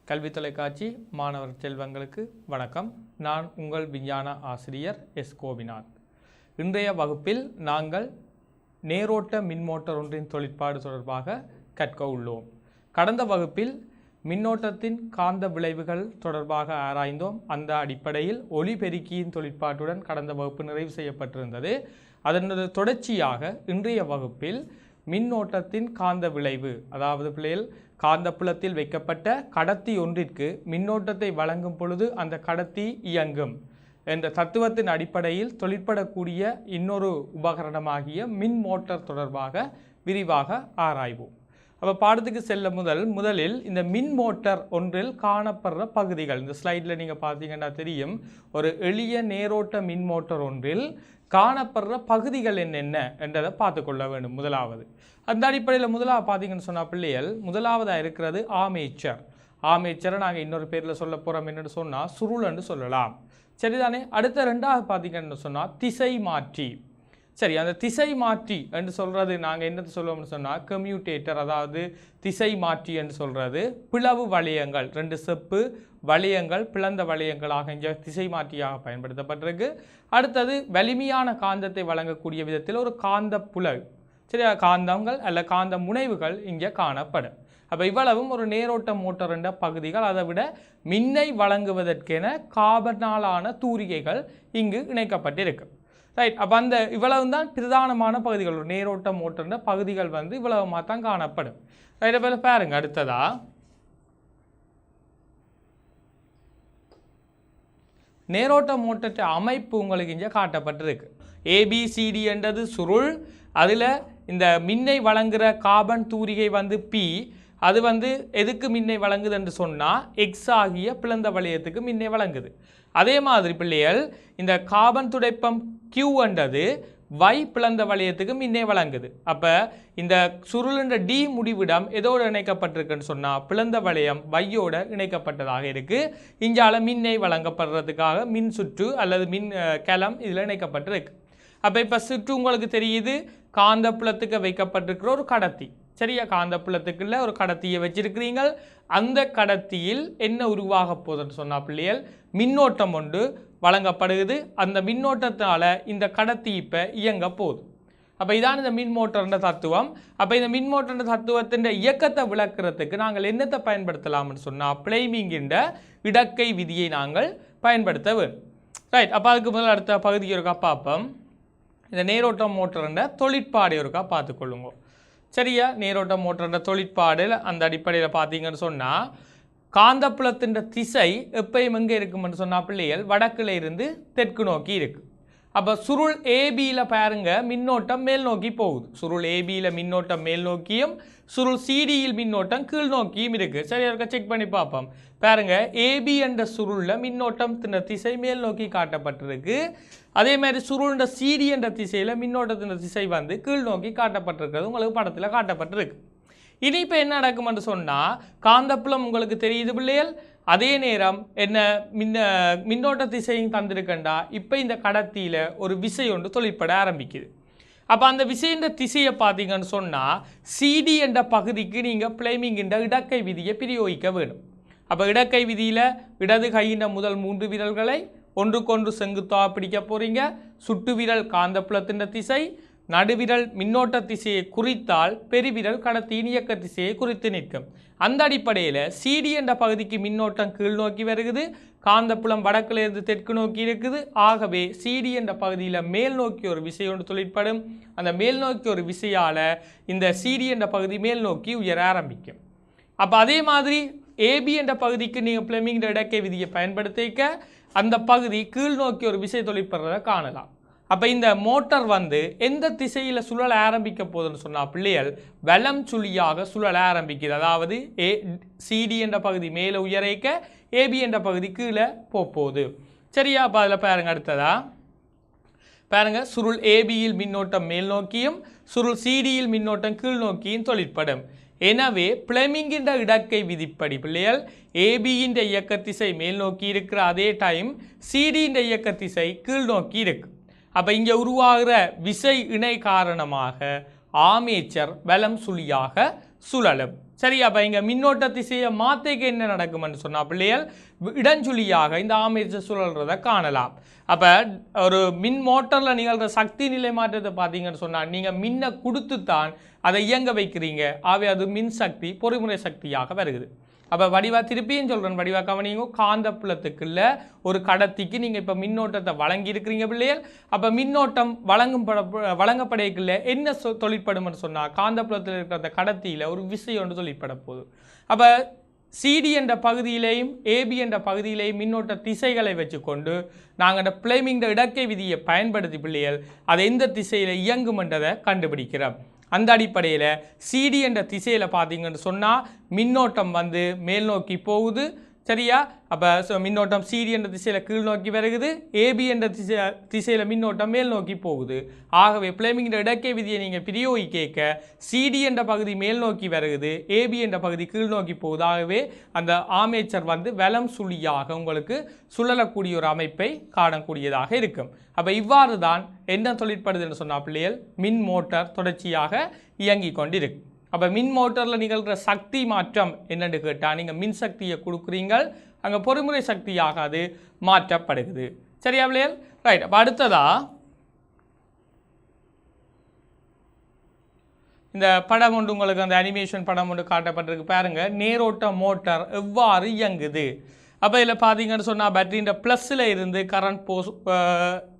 கல்வி தொலைக்காட்சி மாணவர் செல்வங்களுக்கு வணக்கம். நான் உங்கள் விஞ்ஞான ஆசிரியர் எஸ். கோபிநாத். இன்றைய வகுப்பில் நாங்கள் நேரோட்ட மின்மோட்டர் ஒன்றின் தொழிற்பாடு தொடர்பாக கற்க உள்ளோம். கடந்த வகுப்பில் மின்னோட்டத்தின் காந்த விளைவுகள் தொடர்பாக ஆராய்ந்தோம். அந்த அடிப்படையில் ஒலிபெருக்கியின் தொழிற்பாட்டுடன் கடந்த வகுப்பு நிறைவு செய்யப்பட்டிருந்தது. அதனது தொடர்ச்சியாக இன்றைய வகுப்பில் மின்னோட்டத்தின் காந்த விளைவு, அதாவது பிள்ளைகள் காந்தப்புலத்தில் வைக்கப்பட்ட கடத்தி ஒன்றிற்கு மின்னோட்டத்தை வழங்கும் பொழுது அந்த கடத்தி இயங்கும் என்ற தத்துவத்தின் அடிப்படையில் தொழிற்படக்கூடிய இன்னொரு உபகரணமாகிய மின் மோட்டார் தொடர்பாக விரிவாக ஆராய்வோம். அப்போ பாடத்துக்கு செல்ல முதலில் இந்த மின் மோட்டார் ஒன்றில் காணப்படுற பகுதிகள், இந்த ஸ்லைடில் நீங்கள் பார்த்தீங்கன்னா தெரியும், ஒரு எளிய நேரோட்ட மின் மோட்டார் ஒன்றில் காணப்படுற பகுதிகள் என்னென்ன என்றதை பார்த்து கொள்ள வேண்டும். முதலாவது அந்த அடிப்படையில் முதலாவது பார்த்தீங்கன்னு சொன்னால் பிள்ளைகள் முதலாவதாக இருக்கிறது ஆர்மேச்சர். ஆர்மேச்சரை நாங்கள் இன்னொரு பேரில் சொல்ல போகிறோம் என்னென்னு சொன்னால் சுருள் என்று சொல்லலாம். சரிதானே? அடுத்த ரெண்டாவது பார்த்தீங்கன்னு சொன்னால் திசை மாற்றி. சரி, அந்த திசை மாற்றி என்று சொல்கிறது நாங்கள் என்னது சொல்லுவோம்னு சொன்னால் கம்யூட்டேட்டர், அதாவது திசை மாற்றி என்று சொல்கிறது பிளவு வளையங்கள், ரெண்டு செப்பு வளையங்கள் பிளந்த வளையங்களாக இங்கே திசை மாற்றியாக பயன்படுத்தப்பட்டிருக்கு. அடுத்தது வலிமையான காந்தத்தை வழங்கக்கூடிய விதத்தில் ஒரு காந்த புலவு, சரியா, காந்தங்கள் அல்ல காந்த முனைவுகள் இங்கே காணப்படும். அப்போ இவ்வளவும் ஒரு நேரோட்ட மோட்டார் என்ற பகுதிகள். அதை விட மின்னை வழங்குவதற்கென காபனாலான தூரிகைகள் இங்கு இணைக்கப்பட்டிருக்கு. ரைட். அப்போ அந்த இவ்வளவு தான் பிரதானமான பகுதிகள். ஒரு நேரோட்ட மோட்டர்ன்ற பகுதிகள் இவ்வளவுமா தான் காணப்படும். ரைட். அப்போ பாருங்க, அடுத்ததா நேரோட்ட மோட்டர் அமைப்பு உங்களுக்கு இங்கே காட்டப்பட்டிருக்கு. ஏபிசிடி என்றது சுருள், அதில் இந்த மின்னை வழங்குகிற காபன் தூரிகை பி, அது எதுக்கு மின்னை வழங்குது என்று சொன்னால் எக்ஸ் ஆகிய பிளந்த வளையத்துக்கு மின்னை வழங்குது. அதே மாதிரி பிள்ளைகள் இந்த காபன் துடைப்பம் கியூ என்றது வை பிளந்த வளையத்துக்கு மின்னை வழங்குது. அப்போ இந்த சுருளுன்ற டி முடிவிடம் எதோடு இணைக்கப்பட்டிருக்குன்னு சொன்னால் பிளந்த வளையம் வையோட இணைக்கப்பட்டதாக இருக்குது. இங்கால மின்னை வழங்கப்படுறதுக்காக மின் சுற்று அல்லது மின் கலம் இதில் இணைக்கப்பட்டிருக்கு. அப்போ இப்போ சுற்று உங்களுக்கு தெரியுது, காந்தப்புலத்துக்கு வைக்கப்பட்டிருக்கிற ஒரு கடத்தி. சரியா? காந்தப்புலத்துக்குள்ள ஒரு கடத்தியை வச்சிருக்கிறீங்க. அந்த கடத்தியில் என்ன உருவாக போகுதுன்னு சொன்னால் பிள்ளைகள் மின்னோட்டம் ஒன்று வழங்கப்படுகிறது. அந்த மின்னோட்டத்தால் இந்த கடத்தி இப்போ இயங்க போகுது. அப்போ இதான் இந்த மின் மோட்டர்ன்ற தத்துவம். அப்போ இந்த மின் மோட்டர்ன்ற தத்துவத்தின் இயக்கத்தை விளக்குறதுக்கு நாங்கள் என்னத்தை பயன்படுத்தலாம்னு சொன்னால் பிளைமிங்கின்ற இடக்கை விதியை நாங்கள் பயன்படுத்த வேண்டும். ரைட். அப்போ அதுக்கு முதல்ல அடுத்த பகுதிக்கு ஒருக்கா பார்ப்போம். இந்த நேரோட்ட மோட்டர்ன்ற தொழிற்பாடு ஒருக்கா பார்த்துக்கொள்ளுங்க. சரியா? நேரோட்ட மோட்டர்ன்ற தொழிற்பாடு அந்த அடிப்படையில் பார்த்தீங்கன்னு சொன்னால் காந்தப்புலத்தின் திசை எப்பயும் எங்கே இருக்குமென்னு சொன்னால் பிள்ளைகள் வடக்கில் இருந்து தெற்கு நோக்கி இருக்குது. அப்போ சுருள் ஏபியில் பாருங்க மின்னோட்டம் மேல் நோக்கி போகுது. சுருள் ஏபியில் மின்னோட்டம் மேல் நோக்கியும் சுருள் சிடியில் மின்னோட்டம் கீழ் நோக்கியும் இருக்குது. சரியா இருக்க? செக் பண்ணி பார்ப்போம். பாருங்க, ஏபி என்ற சுருளில் மின்னோட்டம் திசை மேல் நோக்கி காட்டப்பட்டிருக்கு. அதே மாதிரி சுருள்ன்ற சிடி என்ற திசையில் மின்னோட்டத்தின் திசை கீழ் நோக்கி காட்டப்பட்டிருக்கிறது உங்களுக்கு படத்தில் காட்டப்பட்டிருக்கு. இனி இப்போ என்ன நடக்கும்னு சொன்னால் காந்தப்புலம் உங்களுக்கு தெரியுது பிள்ளைகள். அதே நேரம் என்ன மின்னோட்ட திசையும் தந்திருக்கண்டா இப்போ இந்த கடத்தியில் ஒரு விசை ஒன்று தொழிற்பட ஆரம்பிக்குது. அப்போ அந்த விசைன்ற திசையை பார்த்தீங்கன்னு சொன்னால் சிடி என்ற பகுதிக்கு நீங்கள் பிளைமிங் என்ற இடக்கை விதியை பிரயோகிக்க வேணும். அப்போ இடக்கை விதியில் இடது கையின் முதல் 3 விரல்களை ஒன்றுக்கொன்று செங்குத்தாக பிடிக்க போகிறீங்க. சுட்டு விரல் காந்தப்புலத்தின் திசை, நடுவிரல் மின்னோட்ட திசையை குறித்தால் பெருவிரல் கடத்தியின் இயக்க திசையை குறித்து நிற்கும். அந்த அடிப்படையில் சிடி என்ற பகுதிக்கு மின்னோட்டம் கீழ் நோக்கி வருகிறது, காந்தப்புலம் வடக்கிலிருந்து தெற்கு நோக்கி இருக்குது. ஆகவே சிடி என்ற பகுதியில் மேல் நோக்கி ஒரு விசை ஒன்று தொழிற்படும். அந்த மேல் நோக்கி ஒரு விசையால் இந்த சிடி என்ற பகுதி மேல் நோக்கி உயர ஆரம்பிக்கும். அப்போ அதே மாதிரி ஏபி என்ற பகுதிக்கு நீங்கள் பிளமிங் இடக்கை விதியை பயன்படுத்திக்க அந்த பகுதி கீழ் நோக்கி ஒரு விசை தொழிற்படுறதை காணலாம். அப்போ இந்த மோட்டார் எந்த திசையில் சுழல ஆரம்பிக்க போகுதுன்னு சொன்னால் பிள்ளைகள் வலம் சுழியாக சுழல ஆரம்பிக்குது. அதாவது சிடி என்ற பகுதி மேலே உயரைக்க ஏபி என்ற பகுதி கீழே போகுது. சரியா? அப்போ அதில் பாருங்க, அடுத்ததா பாருங்க, சுருள் ஏபியில் மின்னோட்டம் மேல் நோக்கியும் சுருள் சிடியில் மின்னோட்டம் கீழ் நோக்கியும் தொழிற்படும். எனவே பிளமிங்கின்ற இடக்கை விதிப்படி பிள்ளைகள் ஏபியின் இயக்க திசை மேல் நோக்கி இருக்கிற அதே டைம் சிடியின் இயக்க திசை கீழ் நோக்கி இருக்கு. அப்போ இங்கே உருவாகிற விசை இணை காரணமாக ஆர்மேச்சர் வலம் சுழியாக சுழலும். சரி, அப்போ இங்கே மின்னோட்ட திசையை மாற்றிக்க என்ன நடக்கும்னு சொன்னால் பிள்ளைகள் இடஞ்சுழியாக இந்த ஆர்மேச்சர் சுழல்றதை காணலாம். அப்போ ஒரு மின் மோட்டரில் நிகழ்கிற சக்தி நிலை மாற்றத்தை பார்த்தீங்கன்னு சொன்னால் நீங்கள் மின்னை கொடுத்து தான் அதை இயங்க வைக்கிறீங்க. ஆகவே அது மின் சக்தி பொறிமுறை சக்தியாக வருகிறது. அப்போ வடிவா திருப்பியும் சொல்கிறேன், வடிவா கவனிங்க, காந்த புலத்துக்குள்ள ஒரு கடத்திக்கு நீங்கள் இப்போ மின்னோட்டத்தை வழங்கி இருக்கிறீங்க பிள்ளைகள். அப்போ மின்னோட்டம் வழங்கப்படையக்குள்ள என்ன தொழிற்படும்னு சொன்னால் காந்த புலத்தில் இருக்கிற அந்த கடத்தியில் ஒரு விசை ஒன்று தொழிற்பட போகுது. அப்போ சிடி என்ற பகுதியிலையும் ஏபி என்ற பகுதியிலையும் மின்னோட்ட திசைகளை வச்சுக்கொண்டு நாங்கள் அந்த பிளேமிங் இடக்கை விதியை பயன்படுத்தி பிள்ளைகள் அதை எந்த திசையில் இயங்கும் என்றதை கண்டுபிடிக்கிறோம். அந்த அடிப்படையில் சிடி என்ற திசையில் பார்த்தீங்கன்னு சொன்னால் மின்னோட்டம் வந்து மேல் நோக்கி போகுது. சரியா? அப்போ மின்னோட்டம் சிடி என்ற திசையில் கீழ் நோக்கி வருகிறது, ஏபி என்ற திசையில் மின்னோட்டம் மேல் நோக்கி போகுது. ஆகவே பிளேமிங் இடக்கை விதியை நீங்கள் பிரயோகிக்க சிடி என்ற பகுதி மேல் நோக்கி வருகிறது, ஏபி என்ற பகுதி கீழ் நோக்கி போகுது. ஆகவே அந்த ஆர்மேச்சர் வந்து வலம் சுழியாக உங்களுக்கு சுழலக்கூடிய ஒரு அமைப்பை காணக்கூடியதாக இருக்கும். அப்போ இவ்வாறு தான் என்ன தொழிற்படுதுன்னு சொன்னால் பிள்ளைகள் மின் மோட்டார் தொடர்ச்சியாக இயங்கி கொண்டிருக்கு. அப்போ மின் மோட்டரில் நிகழ்கிற சக்தி மாற்றம் என்னென்னு கேட்டால் நீங்கள் மின் சக்தியை கொடுக்குறீங்க, அங்கே பொறிமுறை சக்தியாக அது மாற்றப்படுகிறது. சரியா பிள்ளைகள்? ரைட். அப்போ அடுத்ததா இந்த படம் ஒன்று உங்களுக்கு அந்த அனிமேஷன் படம் ஒன்று காட்டப்பட்டிருக்கு பாருங்கள். நேரோட்ட மோட்டார் எவ்வாறு இயங்குது. அப்போ இதில் பார்த்தீங்கன்னு சொன்னால் பேட்டரியின் ப்ளஸில் இருந்து கரண்ட்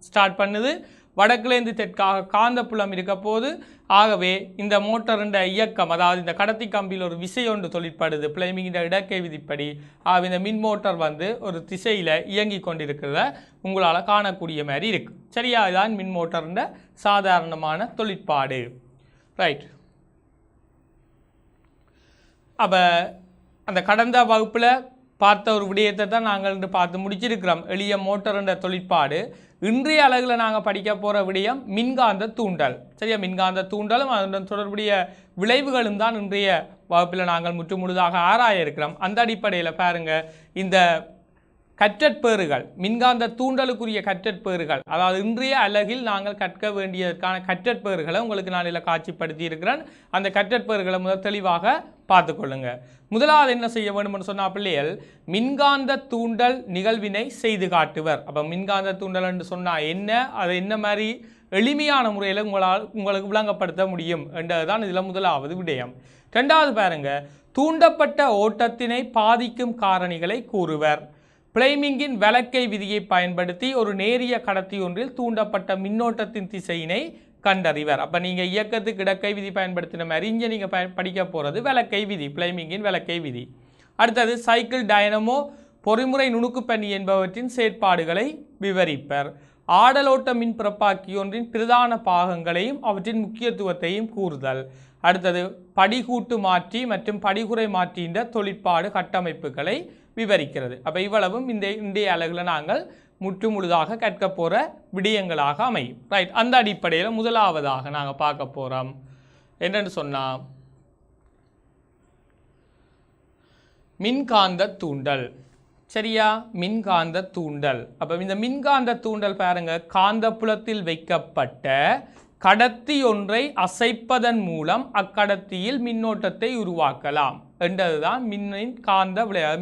ஸ்டார்ட் பண்ணுது, வடக்குலேருந்து தெற்காக காந்தப்புலம் இருக்க போது. ஆகவே இந்த மோட்டருண்ட இயக்கம், அதாவது இந்த கடத்தி கம்பியில் ஒரு விசை ஒன்று தொழிற்படுது பிளேமிங் இடக்கை விதிப்படி. ஆகவே இந்த மின் மோட்டார் வந்து ஒரு திசையில் இயங்கி கொண்டிருக்கிறத உங்களால் காணக்கூடிய மாதிரி இருக்குது. சரியா? இதுதான் மின் மோட்டருண்ட சாதாரணமான தொழிற்பாடு. ரைட். அப்போ அந்த கடந்த வகுப்பில் பார்த்த ஒரு விடயத்தை தான் நாங்கள் பார்த்து முடிச்சிருக்கிறோம், எளிய மோட்டருண்ட தொழிற்பாடு. இன்றைய அலகில் நாங்கள் படிக்க போகிற விடயம் மின்காந்த தூண்டல். சரியா? மின்காந்த தூண்டலும் அதனுடன் தொடர்புடைய விளைவுகளும் தான் இன்றைய வகுப்பில் நாங்கள் முற்றுமுழுதாக ஆராய இருக்கிறோம். அந்த அடிப்படையில் பாருங்கள், இந்த கற்றற்பேறுகள், மின்காந்த தூண்டலுக்குரிய கற்றற்பேறுகள், அதாவது இன்றைய அலகில் நாங்கள் கற்க வேண்டியதற்கான கற்றற்பேறுகளை உங்களுக்கு நான் இதில் காட்சிப்படுத்தி இருக்கிறேன். அந்த கற்றற்பேறுகளை முதல் தெளிவாக பார்த்துக்கொள்ளுங்க. முதலாவது என்ன செய்ய வேண்டும்னு சொன்னால் பிள்ளைகள் மின்காந்த தூண்டல் நிகழ்வினை செய்து காட்டுவர். அப்போ மின்காந்த தூண்டல் என்று சொன்னால் என்ன, அதை என்ன மாதிரி எளிமையான முறையில் உங்களுக்கு விளங்கப்படுத்த முடியும் என்றதுதான் இதில் முதலாவது விடயம். ரெண்டாவது பாருங்க, தூண்டப்பட்ட ஓட்டத்தினை பாதிக்கும் காரணிகளை கூறுவர். பிளேமிங்கின் வலக்கை விதியை பயன்படுத்தி ஒரு நேரிய கடத்தி ஒன்றில் தூண்டப்பட்ட மின்னோட்டத்தின் திசையினை கண்டறிவர். அப்போ நீங்கள் இயக்கத்துக்கு இடக்கை விதி பயன்படுத்தின மாதிரி இங்கே நீங்கள் படிக்க போகிறது வலக்கை விதி, பிளேமிங்கின் வலக்கை விதி. அடுத்தது சைக்கிள், டைனமோ, பொறிமுறை நுணுக்குப்பணி என்பவற்றின் செயற்பாடுகளை விவரிப்பர். ஆடலோட்ட மின் பிறப்பாக்கி ஒன்றின் பிரதான பாகங்களையும் அவற்றின் முக்கியத்துவத்தையும் கூறுதல். அடுத்தது படிகூட்டு மாற்றி மற்றும் படிகுறை மாற்றின்ற தொழிற்பாடு கட்டமைப்புகளை விவரிக்கிறது. அப்போ இவ்வளவும் இன்றைய அலகில் நாங்கள் முற்றுமுழுதாக கற்க போகிற விடயங்களாக அமையும். ரைட். அந்த அடிப்படையில் முதலாவதாக நாங்கள் பார்க்க போகிறோம் என்னென்னு சொன்னால் மின்காந்த தூண்டல். சரியா? மின்காந்த தூண்டல். அப்போ இந்த மின்காந்த தூண்டல் பாருங்க, காந்தப்புலத்தில் வைக்கப்பட்ட கடத்தி ஒன்றை அசைப்பதன் மூலம் அக்கடத்தியில் மின்னோட்டத்தை உருவாக்கலாம் என்றதுதான் மின்காந்த விளைவு,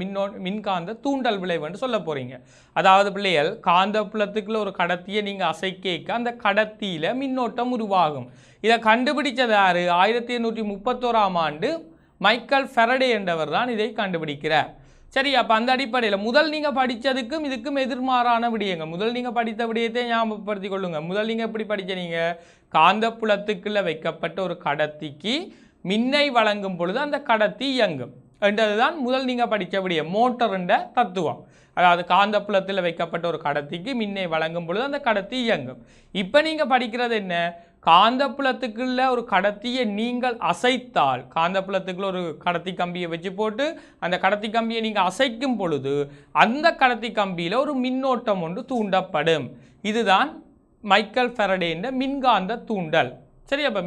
மின்காந்த தூண்டல் விளைவு என்று சொல்ல போறீங்க. அதாவது பிள்ளைகள் காந்த புலத்துக்குள்ள ஒரு கடத்தியை நீங்கள் அசைக்க அந்த கடத்தியில் மின்னோட்டம் உருவாகும். இதை கண்டுபிடிச்சது யாரு? 1831ஆம் ஆண்டு மைக்கேல் ஃபெரடே என்றவர் தான் இதை கண்டுபிடிக்கிறார். சரி, அப்போ அந்த அடிப்படையில் முதல் நீங்கள் படித்ததுக்கும் இதுக்கும் எதிர்மாறான விடயங்க. முதல் நீங்கள் படித்த விடயத்தை ஞாபகப்படுத்தி கொள்ளுங்க. முதல் நீங்கள் எப்படி படித்தீங்க? காந்த புலத்துக்குள்ள வைக்கப்பட்ட ஒரு கடத்திக்கு மின்னை வழங்கும் பொழுது அந்த கடத்தி இயங்கும் என்றதுதான் முதல் நீங்கள் படித்த விடயம், மோட்டருண்ட தத்துவம். அதாவது காந்த புலத்தில் வைக்கப்பட்ட ஒரு கடத்திக்கு மின்னை வழங்கும் பொழுது அந்த கடத்தி இயங்கும். இப்போ நீங்கள் படிக்கிறது என்ன? காந்த புலத்துக்குள்ள ஒரு கடத்தியை நீங்கள் அசைத்தால், காந்த புலத்துக்குள்ள ஒரு கடத்தி கம்பியை வச்சு போட்டு அந்த கடத்தி கம்பியை நீங்கள் அசைக்கும் பொழுது அந்த கடத்தி கம்பியில் ஒரு மின்னோட்டம் ஒன்று தூண்டப்படும். இதுதான் மைக்கேல் ஃபெரடேன்ற மின்காந்த தூண்டல். சரி, அப்போ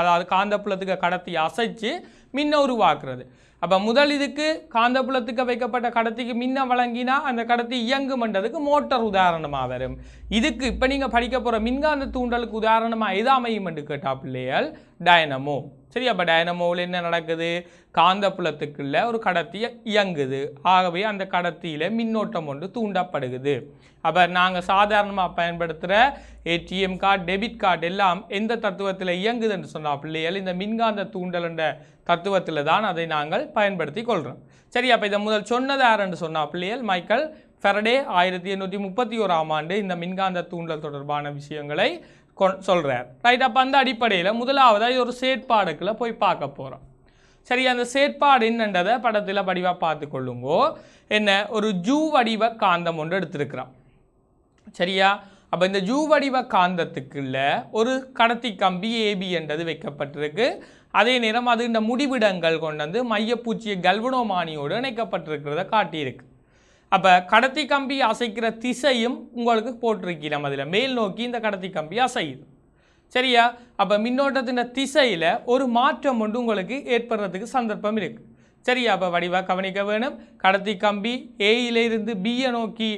அதாவது காந்த புலத்துக்கு கடத்தியை அசைச்சு மின்னை உருவாக்குறது. அப்போ முதல் இதுக்கு காந்த புலத்துக்கு வைக்கப்பட்ட கடத்திக்கு மின்னை வழங்கினா அந்த கடத்தி இயங்கும்ன்றதுக்கு மோட்டார் உதாரணமாக வரும். இதுக்கு இப்போ நீங்கள் படிக்க போகிற மின்காந்த தூண்டலுக்கு உதாரணமாக எது அமையும் என்று கேட்டால் பிள்ளைகள் டைனமோ. சரி, அப்போ டைனமோவில் என்ன நடக்குது? காந்தப்புலத்துக்குள்ள ஒரு கடத்தி இயங்குது. ஆகவே அந்த கடத்தியில் மின்னோட்டம் ஒன்று தூண்டப்படுகிறது. அப்போ நாங்கள் சாதாரணமாக பயன்படுத்துகிற ஏடிஎம் கார்டு, டெபிட் கார்டு எல்லாம் எந்த தத்துவத்தில் இயங்குதுன்னு சொன்னால் பிள்ளைகள் இந்த மின்காந்த தூண்டல் என்ற தத்துவத்தில் தான் அதை நாங்கள் பயன்படுத்தி கொள்கிறோம். சரி, அப்போ இதை முதல் சொன்னது யாருன்னு சொன்னால் பிள்ளைகள் மைக்கேல் ஃபெரடே 1831ஆம் ஆண்டு இந்த மின்காந்த தூண்டல் தொடர்பான விஷயங்களை சொல்கிறார். ரைட், அப்போ அந்த அடிப்படையில் முதலாவதாக ஒரு செயற்பாடுக்குள்ளே போய் பார்க்க போகிறோம். சரி, அந்த செயற்பாடு என்னன்றதை படத்தில் வடிவாக பார்த்து கொள்ளுங்கோ. என்ன, ஒரு ஜூ வடிவ காந்தம் ஒன்று எடுத்திருக்கிறோம். சரியா, அப்போ இந்த ஜூ வடிவ காந்தத்துக்குள்ள ஒரு கடத்தி கம்பி ஏபி என்றது வைக்கப்பட்டிருக்கு. அதே நேரம் அது இந்த முடிவிடங்கள் கொண்டு வந்து மையப்பூச்சிய கல்வனோமானியோடு இணைக்கப்பட்டிருக்கிறத காட்டியிருக்கு. அப்போ கடத்தி கம்பி அசைக்கிற திசையும் உங்களுக்கு போட்டிருக்கிறோம். அதில் மேல் நோக்கி இந்த கடத்தி கம்பி அசையுது. சரியா, அப்போ மின்னோட்டத்தின் திசையில் ஒரு மாற்றம் ஒன்று உங்களுக்கு ஏற்படுறதுக்கு சந்தர்ப்பம் இருக்குது. சரியா, அப்போ வடிவாக கவனிக்க வேணும். கடத்தி கம்பி ஏயிலிருந்து பியை நோக்கி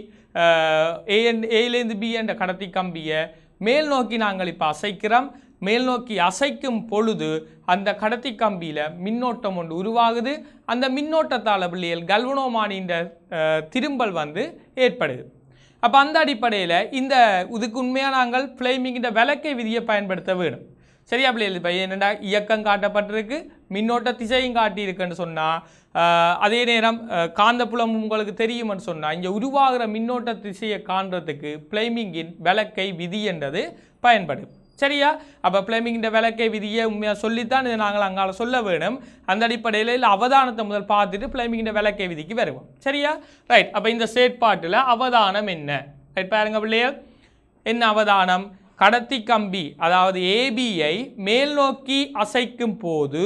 ஏயிலேருந்து பி என்ற கடத்தி கம்பியை மேல் நோக்கி நாங்கள் இப்போ அசைக்கிறோம். மேல் நோக்கி அசைக்கும் பொழுது அந்த கடத்தி கம்பியில் மின்னோட்டம் ஒன்று உருவாகுது. அந்த மின்னோட்டத்தால் பிள்ளைகள் கல்வனோமானின் திரும்பல் வந்து ஏற்படுது. அப்போ அந்த அடிப்படையில் இந்த இதுக்கு உண்மையாக நாங்கள் ஃப்ளேமிங்கிற விளக்கை விதியை பயன்படுத்த வேணும். சரியா பிள்ளைகள்? இப்போ என்னென்னா இயக்கம் காட்டப்பட்டிருக்கு, மின்னோட்ட திசையும் காட்டியிருக்குன்னு சொன்னால், அதே நேரம் காந்தப்புலம் உங்களுக்கு தெரியும்னு சொன்னால் இங்கே உருவாகிற மின்னோட்ட திசையை காண்றதுக்கு ஃப்ளேமிங்கின் விளக்கை விதி என்றது பயன்படும். சரியா, அப்போ ஃப்ளேமிங்கிற விளக்கை விதியை உண்மையாக சொல்லித்தான் இதை நாங்கள் அங்கால சொல்ல வேணும். அந்த அடிப்படையில் இல்லை அவதானத்தை முதல் பார்த்துட்டு ஃப்ளேமிங்கிற விளக்கை விதிக்கு வருவோம். சரியா, ரைட். அப்போ இந்த செயற்பாட்டில் அவதானம் என்ன? ரைட், பாருங்க பிள்ளைகள், என்ன அவதானம்? கடத்தி கம்பி அதாவது ஏபியை மேல் நோக்கி அசைக்கும் போது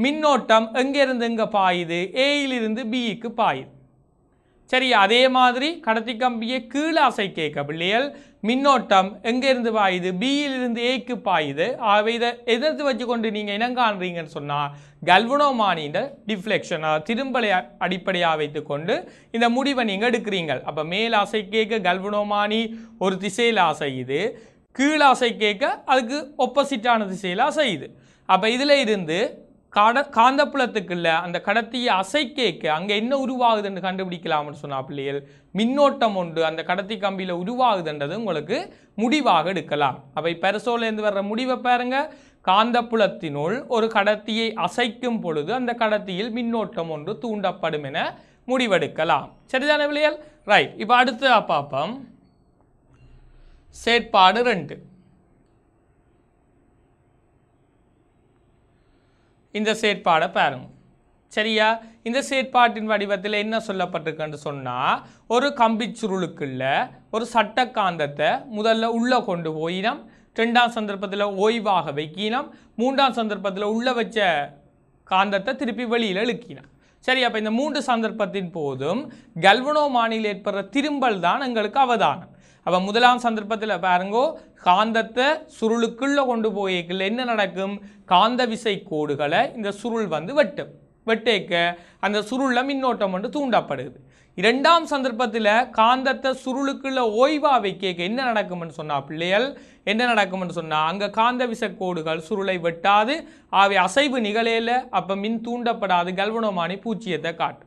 மின்னோட்டம் எங்கேருந்து எங்கே பாயுது? ஏயிலிருந்து பிக்கு பாயுது. சரி, அதே மாதிரி கடத்தி கம்பியை கீழே அசைக்க பிள்ளைகள் மின்னோட்டம் எங்கேருந்து பாயுது? பியிலிருந்து ஏக்கு பாயுது. ஆகவே இதை எதிர்த்து வச்சு கொண்டு நீங்கள் இனங்காண்றீங்கன்னு சொன்னால் கல்வனோமானின் டிஃப்ளெக்ஷன் திரும்பலை அடிப்படையாக வைத்து கொண்டு இந்த முடிவை நீங்கள் எடுக்கிறீங்க. அப்போ மேல் அசைக்க கல்வனோமானி ஒரு திசையில் அசையுது, கீழே அசைக்க அதுக்கு ஒப்போசிட்டான திசையில் அசையுது. அப்போ இதில் இருந்து காந்தப்புலத்துக்குள்ள அந்த கடத்தியை அசைக்க அங்கே என்ன உருவாகுதுன்னு கண்டுபிடிக்கலாம்னு சொன்னால் பிள்ளைகள் மின்னோட்டம் ஒன்று அந்த கடத்தி கம்பியில் உருவாகுதுன்றது உங்களுக்கு முடிவாக எடுக்கலாம். அவை பெருசோலேருந்து வர்ற முடிவை பாருங்க. காந்தப்புலத்தினுள் ஒரு கடத்தியை அசைக்கும் பொழுது அந்த கடத்தியில் மின்னோட்டம் ஒன்று தூண்டப்படும் என முடிவெடுக்கலாம். சரிதானே பிள்ளைகள்? ரைட். இப்போ அடுத்து பார்ப்போம் செயற்பாடு 2. இந்த செயற்பாடை பாருங்க. சரியா, இந்த செயற்பாட்டின் வடிவத்தில் என்ன சொல்லப்பட்டிருக்குன்னு சொன்னால் ஒரு கம்பி சுருளுக்குள்ள ஒரு சட்ட காந்தத்தை முதல்ல உள்ளே கொண்டு போயினோம், 2ஆம் சந்தர்ப்பத்தில் ஓய்வாக வைக்கினோம், 3ஆம் சந்தர்ப்பத்தில் உள்ள வச்ச காந்தத்தை திருப்பி வெளியில் இழுக்கினோம். சரி, அப்போ இந்த 3 சந்தர்ப்பத்தின் போதும் கல்வனோமானியில் ஏற்படுற திரும்பல் தான் எங்களுக்கு அவதானம். அப்போ முதலாம் சந்தர்ப்பத்தில் பாருங்கோ, காந்தத்தை சுருளுக்குள்ளே கொண்டு போய்க்குள்ள என்ன நடக்கும்? காந்த விசை கோடுகளை இந்த சுருள் வந்து வெட்டேக்க அந்த சுருளில் மின்னோட்டம் வந்து தூண்டப்படுது. 2ஆம் சந்தர்ப்பத்தில் காந்தத்தை சுருளுக்குள்ள ஓய்வாக வைக்க என்ன நடக்கும்னு சொன்னால் பிள்ளைகள் என்ன நடக்கும்னு சொன்னால் அங்கே காந்த விசை கோடுகள் சுருளை வெட்டாது, அவை அசைவு நிகழையில் அப்போ மின் தூண்டப்படாது, கல்வனோமானி பூச்சியத்தை காட்டும்.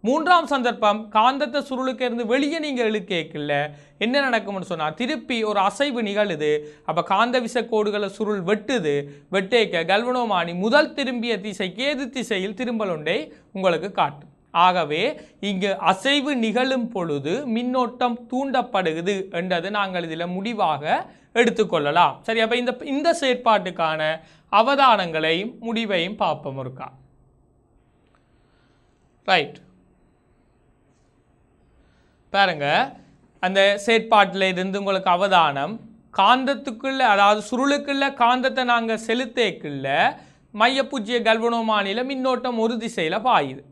3ஆம் சந்தர்ப்பம் காந்தத்தை சுருளுக்கு இருந்து வெளியே நீங்கள் இழுக்கல என்ன நடக்கும்னு சொன்னால் திருப்பி ஒரு அசைவு நிகழுது. அப்போ காந்த விசை கோடுகளை சுருள் வெட்டுது, வெட்டேக்க கல்வனோமானி முதல் திரும்பிய திசைக்கு எதிர் திசையில் திரும்பல் ஒன்றை உங்களுக்கு காட்டும். ஆகவே இங்கு அசைவு நிகழும் பொழுது மின்னோட்டம் தூண்டப்படுகிறது என்றது நாங்கள் இதில் முடிவாக எடுத்துக்கொள்ளலாம். சரி, அப்போ இந்த செயற்பாட்டுக்கான அவதானங்களையும் முடிவையும் பார்ப்போம் இருக்கா. ரைட், பாருங்க, அந்த செயற்பாட்டில் இருந்து உங்களுக்கு அவதானம் காந்தத்துக்குள்ள அதாவது சுருளுக்குள்ள காந்தத்தை நாங்கள் செலுத்தேக்குள்ள மையப்பூச்சிய கல்வனோமானியில் மின்னோட்டம் ஒரு திசையில் பாயுது.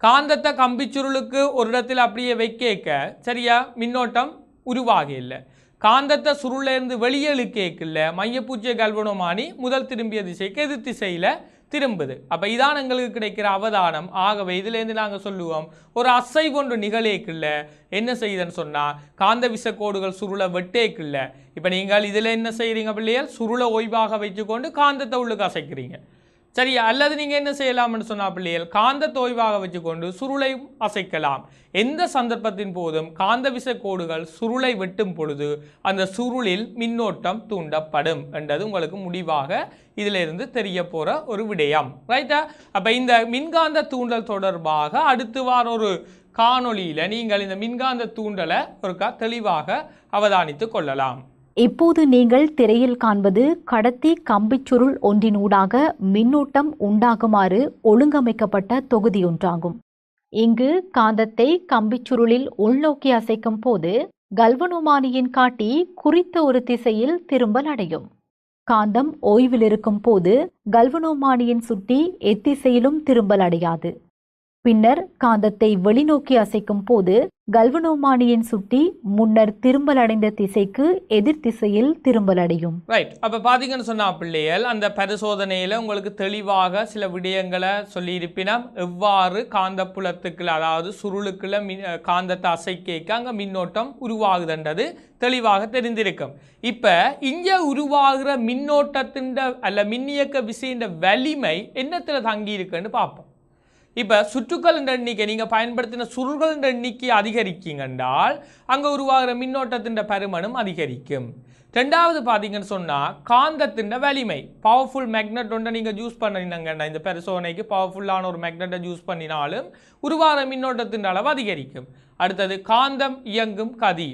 காந்தத்தை கம்பி சுருளுக்கு ஒரு இடத்துல அப்படியே வைக்க சரியா மின்னோட்டம் உருவாக இல்லை. காந்தத்தை சுருளிலிருந்து வெளியே இழுக்கல மையப்பூச்சிய கல்வனோமானி முதல் திரும்பிய திசைக்கு எதிர் திசையில் திரும்புது. அப்போ இதான் எங்களுக்கு கிடைக்கிற அவதானம். ஆகவே இதுலேருந்து நாங்கள் சொல்லுவோம் ஒரு அசைவு ஒன்று நிகழேக்குள்ள என்ன செய்யுதுன்னு சொன்னால் காந்த விசைக்கோடுகள் சுருளை வெட்டேக்குள்ள. இப்போ நீங்கள் இதில் என்ன செய்கிறீங்க பிள்ளைகள்? சுருளை ஓய்வாக வச்சுக்கொண்டு காந்தத்தை உள்ளுக்கு அசைக்கிறீங்க. சரியா? அல்லது நீங்கள் என்ன செய்யலாம்னு சொன்னால் பிள்ளைகள் காந்த தோய்வாக வச்சுக்கொண்டு சுருளை அசைக்கலாம். எந்த சந்தர்ப்பத்தின் போதும் காந்த விசை கோடுகள் சுருளை வெட்டும் பொழுது அந்த சுருளில் மின்னோட்டம் தூண்டப்படும் என்றது உங்களுக்கு முடிவாக இதிலிருந்து தெரிய போகிற ஒரு விடயம். ரைட்டா? அப்போ இந்த மின்காந்த தூண்டல் தொடர்பாக அடுத்து வார ஒரு காணொளியில் நீங்கள் இந்த மின்காந்த தூண்டலை ஒருக்கா தெளிவாக அவதானித்து கொள்ளலாம். இப்போது நீங்கள் திரையில் காண்பது கடத்தி கம்பிச்சுருள் ஒன்றினூடாக மின்னூட்டம் உண்டாகுமாறு ஒழுங்கமைக்கப்பட்ட தொகுதி ஒன்றாகும். இங்கு காந்தத்தை கம்பிச்சுருளில் உள்நோக்கி அசைக்கும் போது கல்வனோமானியின் காட்டி குறித்த ஒரு திசையில் திரும்பல் அடையும். காந்தம் ஓய்வில் இருக்கும் போது கல்வனோமானியின் சுட்டி எத்திசையிலும் திரும்பல் அடையாது. பின்னர் காந்தத்தை வெளிநோக்கி அசைக்கும் போது கல்வனோமானியின் சுட்டி முன்னர் திரும்பலடைந்த திசைக்கு எதிர் திசையில் திரும்பலடையும். ரைட். அப்போ பார்த்தீங்கன்னு சொன்னா பிள்ளைகள் அந்த பரிசோதனையில் உங்களுக்கு தெளிவாக சில விடயங்களை சொல்லியிருப்பினா எவ்வாறு காந்த புலத்துக்குள்ள அதாவது சுருளுக்குள்ள காந்தத்தை அசைக்க அங்கே மின்னோட்டம் உருவாகுதுன்றது தெளிவாக தெரிந்திருக்கும். இப்போ இங்கே உருவாகிற மின்னோட்டத்தின் அல்ல மின்னியக்க விசையின் வலிமை என்னத்தில் தங்கி இருக்குன்னு பார்ப்போம். இப்போ சுற்றுக்கள் என்ற எண்ணிக்கை நீங்கள் பயன்படுத்தின சுருள்கள் என்ற எண்ணிக்கை அதிகரிக்கிங்கன்றால் அங்கே உருவாகிற மின்னோட்டத்தின் பருமனும் அதிகரிக்கும். ரெண்டாவது பார்த்தீங்கன்னு சொன்னால் காந்தத்தின் வலிமை பவர்ஃபுல் மேக்னெட் ஒன்றை நீங்கள் யூஸ் பண்ணினாங்கன்னா இந்த பரிசோதனைக்கு பவர்ஃபுல்லான ஒரு மேக்னெட்டை யூஸ் பண்ணினாலும் உருவாகிற மின்னோட்டத்தின் அளவு அதிகரிக்கும். அடுத்தது காந்தம் இயங்கும் கதி.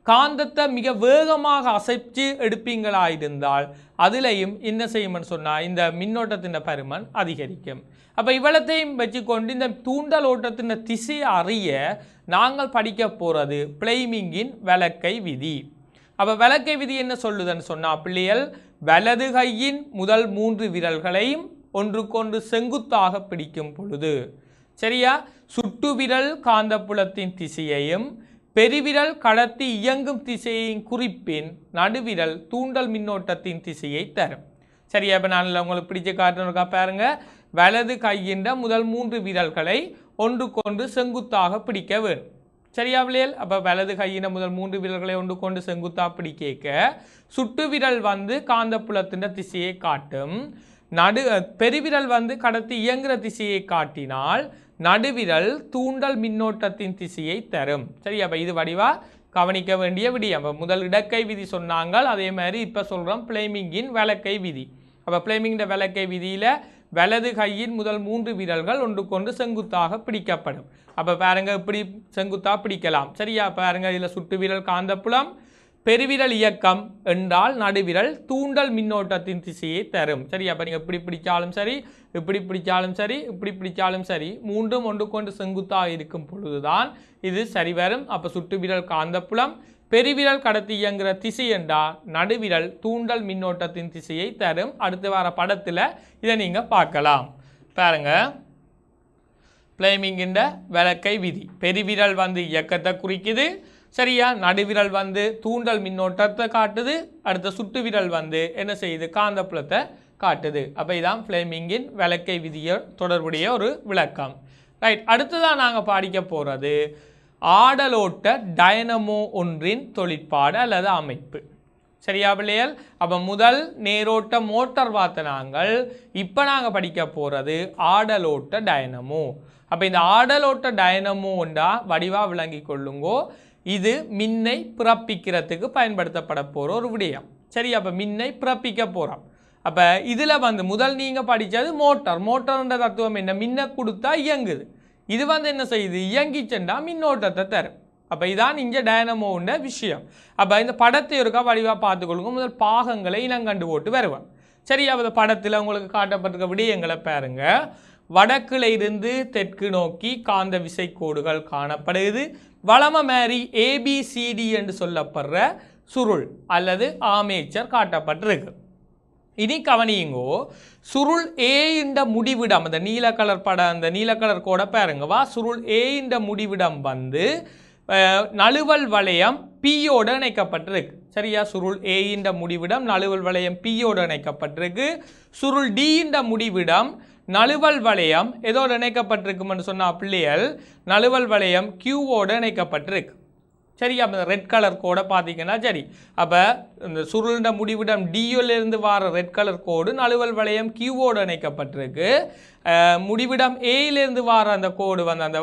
காந்தத்தை மிக வேகமாக அசைச்சு எடுப்பீங்களாயிருந்தால் அதுலேயும் என்ன செய்யும்னு சொன்னால் இந்த மின்னோட்டத்தின் பருமன் அதிகரிக்கும். அப்போ இவ்வளத்தையும் வச்சுக்கொண்டு இந்த தூண்டல் ஓட்டத்தின் திசையை அறிய நாங்கள் படிக்க போகிறது பிளேமிங்கின் வலக்கை விதி. அப்போ வலக்கை விதி என்ன சொல்லுதுன்னு சொன்னால் பிள்ளைகள் வலது கையின் முதல் 3 விரல்களையும் ஒன்றுக்கொன்று செங்குத்தாக பிடிக்கும் பொழுது சரியா சுட்டு விரல் காந்தப்புலத்தின் திசையையும் பெருவிரல் கடத்தி இயங்கும் திசையின் குறிப்பின் நடுவிரல் தூண்டல் மின்னோட்டத்தின் திசையை தரும். சரியா? இப்போ நான் உங்களுக்கு பிடிச்ச காட்டுறதுக்கா பாருங்க. வலது கையின் முதல் 3 விரல்களை ஒன்றுக்கொண்டு செங்குத்தாக பிடிக்க வேணும். சரியா பிள்ளைகள்? அப்போ வலது கையின் முதல் 3 விரல்களை ஒன்றுக்கொண்டு செங்குத்தாக பிடிக்க சுட்டு விரல் காந்தப்புலத்தின் திசையை காட்டும். பெருவிரல் கடத்தி இயங்குகிற திசையை காட்டினால் நடுவிரல் தூண்டல் மின்னோட்டத்தின் திசையை தரும். சரி? அப்போ இது வடிவாக கவனிக்க வேண்டிய விடயம். முதல் இடக்கை விதி சொன்னாங்க, அதே மாதிரி இப்போ சொல்கிறோம் பிளேமிங்கின் வலக்கை விதி. அப்போ பிளேமிங்கின் வலக்கை விதியில் வலது கையின் முதல் 3 விரல்கள் ஒன்றுக்கொண்டு செங்குத்தாக பிடிக்கப்படும். அப்போ பாருங்க இப்படி செங்குத்தாக பிடிக்கலாம். சரியா? பாருங்க இதில் சுட்டு விரல் காந்தப்புலம் பெருவிரல் இயக்கம் என்றால் நடுவிரல் தூண்டல் மின்னோட்டத்தின் திசையை தரும். சரி? அப்போ நீங்கள் இப்படி பிடிச்சாலும் சரி, இப்படி பிடிச்சாலும் சரி, இப்படி பிடிச்சாலும் சரி, மூன்றும் ஒன்றுக்கொண்டு செங்குத்தாக இருக்கும் பொழுதுதான் இது சரி வரும். அப்போ சுட்டு விரல் காந்தப்புலம் பெருவிரல் கடத்தி இயங்குகிற திசை என்றால் நடுவிரல் தூண்டல் மின்னோட்டத்தின் திசையை தரும். அடுத்து வர படத்தில் இதை நீங்கள் பார்க்கலாம். பாருங்க பிளேமிங்கின் வலக்கை விதி. பெருவிரல் இயக்கத்தை குறிக்குது. சரியா? நடுவிரல் தூண்டல் மின்னோட்டத்தை காட்டுது. அடுத்த சுட்டு விரல் என்ன செய்யுது? காந்தப்புலத்தை காட்டுது. அப்போ இதான் பிளேமிங்கின் வலக்கை விதிய தொடர்புடைய ஒரு விளக்கம். ரைட். அடுத்ததான் நாங்கள் படிக்க போகிறது ஆடலோட்ட டைனமோ ஒன்றின் தொழிற்பாடு அல்லது அமைப்பு. சரியா பிள்ளைகள்? அப்போ முதல் நேரோட்ட மோட்டார் பார்த்த நாங்கள் இப்போ நாங்கள் படிக்க போகிறது ஆடலோட்ட டைனமோ. அப்போ இந்த ஆடலோட்ட டைனமோ ஒன்றா வடிவாக விளங்கி கொள்ளுங்கோ. இது மின்னை பிறப்பிக்கிறதுக்கு பயன்படுத்தப்பட போகிற ஒரு விடயம். சரி? அப்போ மின்னை பிறப்பிக்க போகிறோம். அப்போ இதில் முதல் நீங்கள் படித்தது மோட்டார். மோட்டார்ன்ற தத்துவம் என்ன? மின்னை கொடுத்தா இயங்குது. இது என்ன செய்யுது? இயங்கிச்சென்றா மின்னோட்டத்தை தரும். அப்போ இதான் இங்கே டைனமோன்ற விஷயம். அப்போ இந்த படத்தை ஒருக்கா வடிவாக பார்த்துக்கொள்ளுங்க. முதல் பாகங்களை இனங்கண்டு போட்டு வருவேன். சரி? அப்போ படத்தில் உங்களுக்கு காட்டப்பட்டிருக்க விடயங்களை பாருங்க. வடக்கில் இருந்து தெற்கு நோக்கி காந்த விசை கோடுகள் காணப்படுது. வளம மாறி ABCD என்று சொல்லப்படுற சுருள் அல்லது ஆர்மேச்சர் காட்டப்பட்டிருக்கு. இனி கவனியுங்கோ. சுருள் A இந்த முடிவிடம் அந்த நீல கலர் படம் அந்த நீல கலர் கோட பாருங்கவா. சுருள் A இந்த முடிவிடம் நழுவல் வளையம் P-யோடு இணைக்கப்பட்டிருக்கு. சரியா? சுருள் A இந்த முடிவிடம் நழுவல் வளையம் P-யோடு இணைக்கப்பட்டிருக்கு. சுருள் D இந்த முடிவிடம் நழுவல் வளையம் எதோடு இணைக்கப்பட்டிருக்கும்னு சொன்னால் பிள்ளைகள் நழுவல் வளையம் Q-வோடு இணைக்கப்பட்டிருக்கு. சரி. அப்போ ரெட் கலர் கோடை பார்த்தீங்கன்னா சரி. அப்போ இந்த சுருண்ட முடிவிடம் டியூலேருந்து வர ரெட் கலர் கோடு நழுவல் வளையம் கியூவோடு இணைக்கப்பட்டிருக்கு. முடிவிடம் ஏயிலேருந்து வர அந்த கோடு வந்து அந்த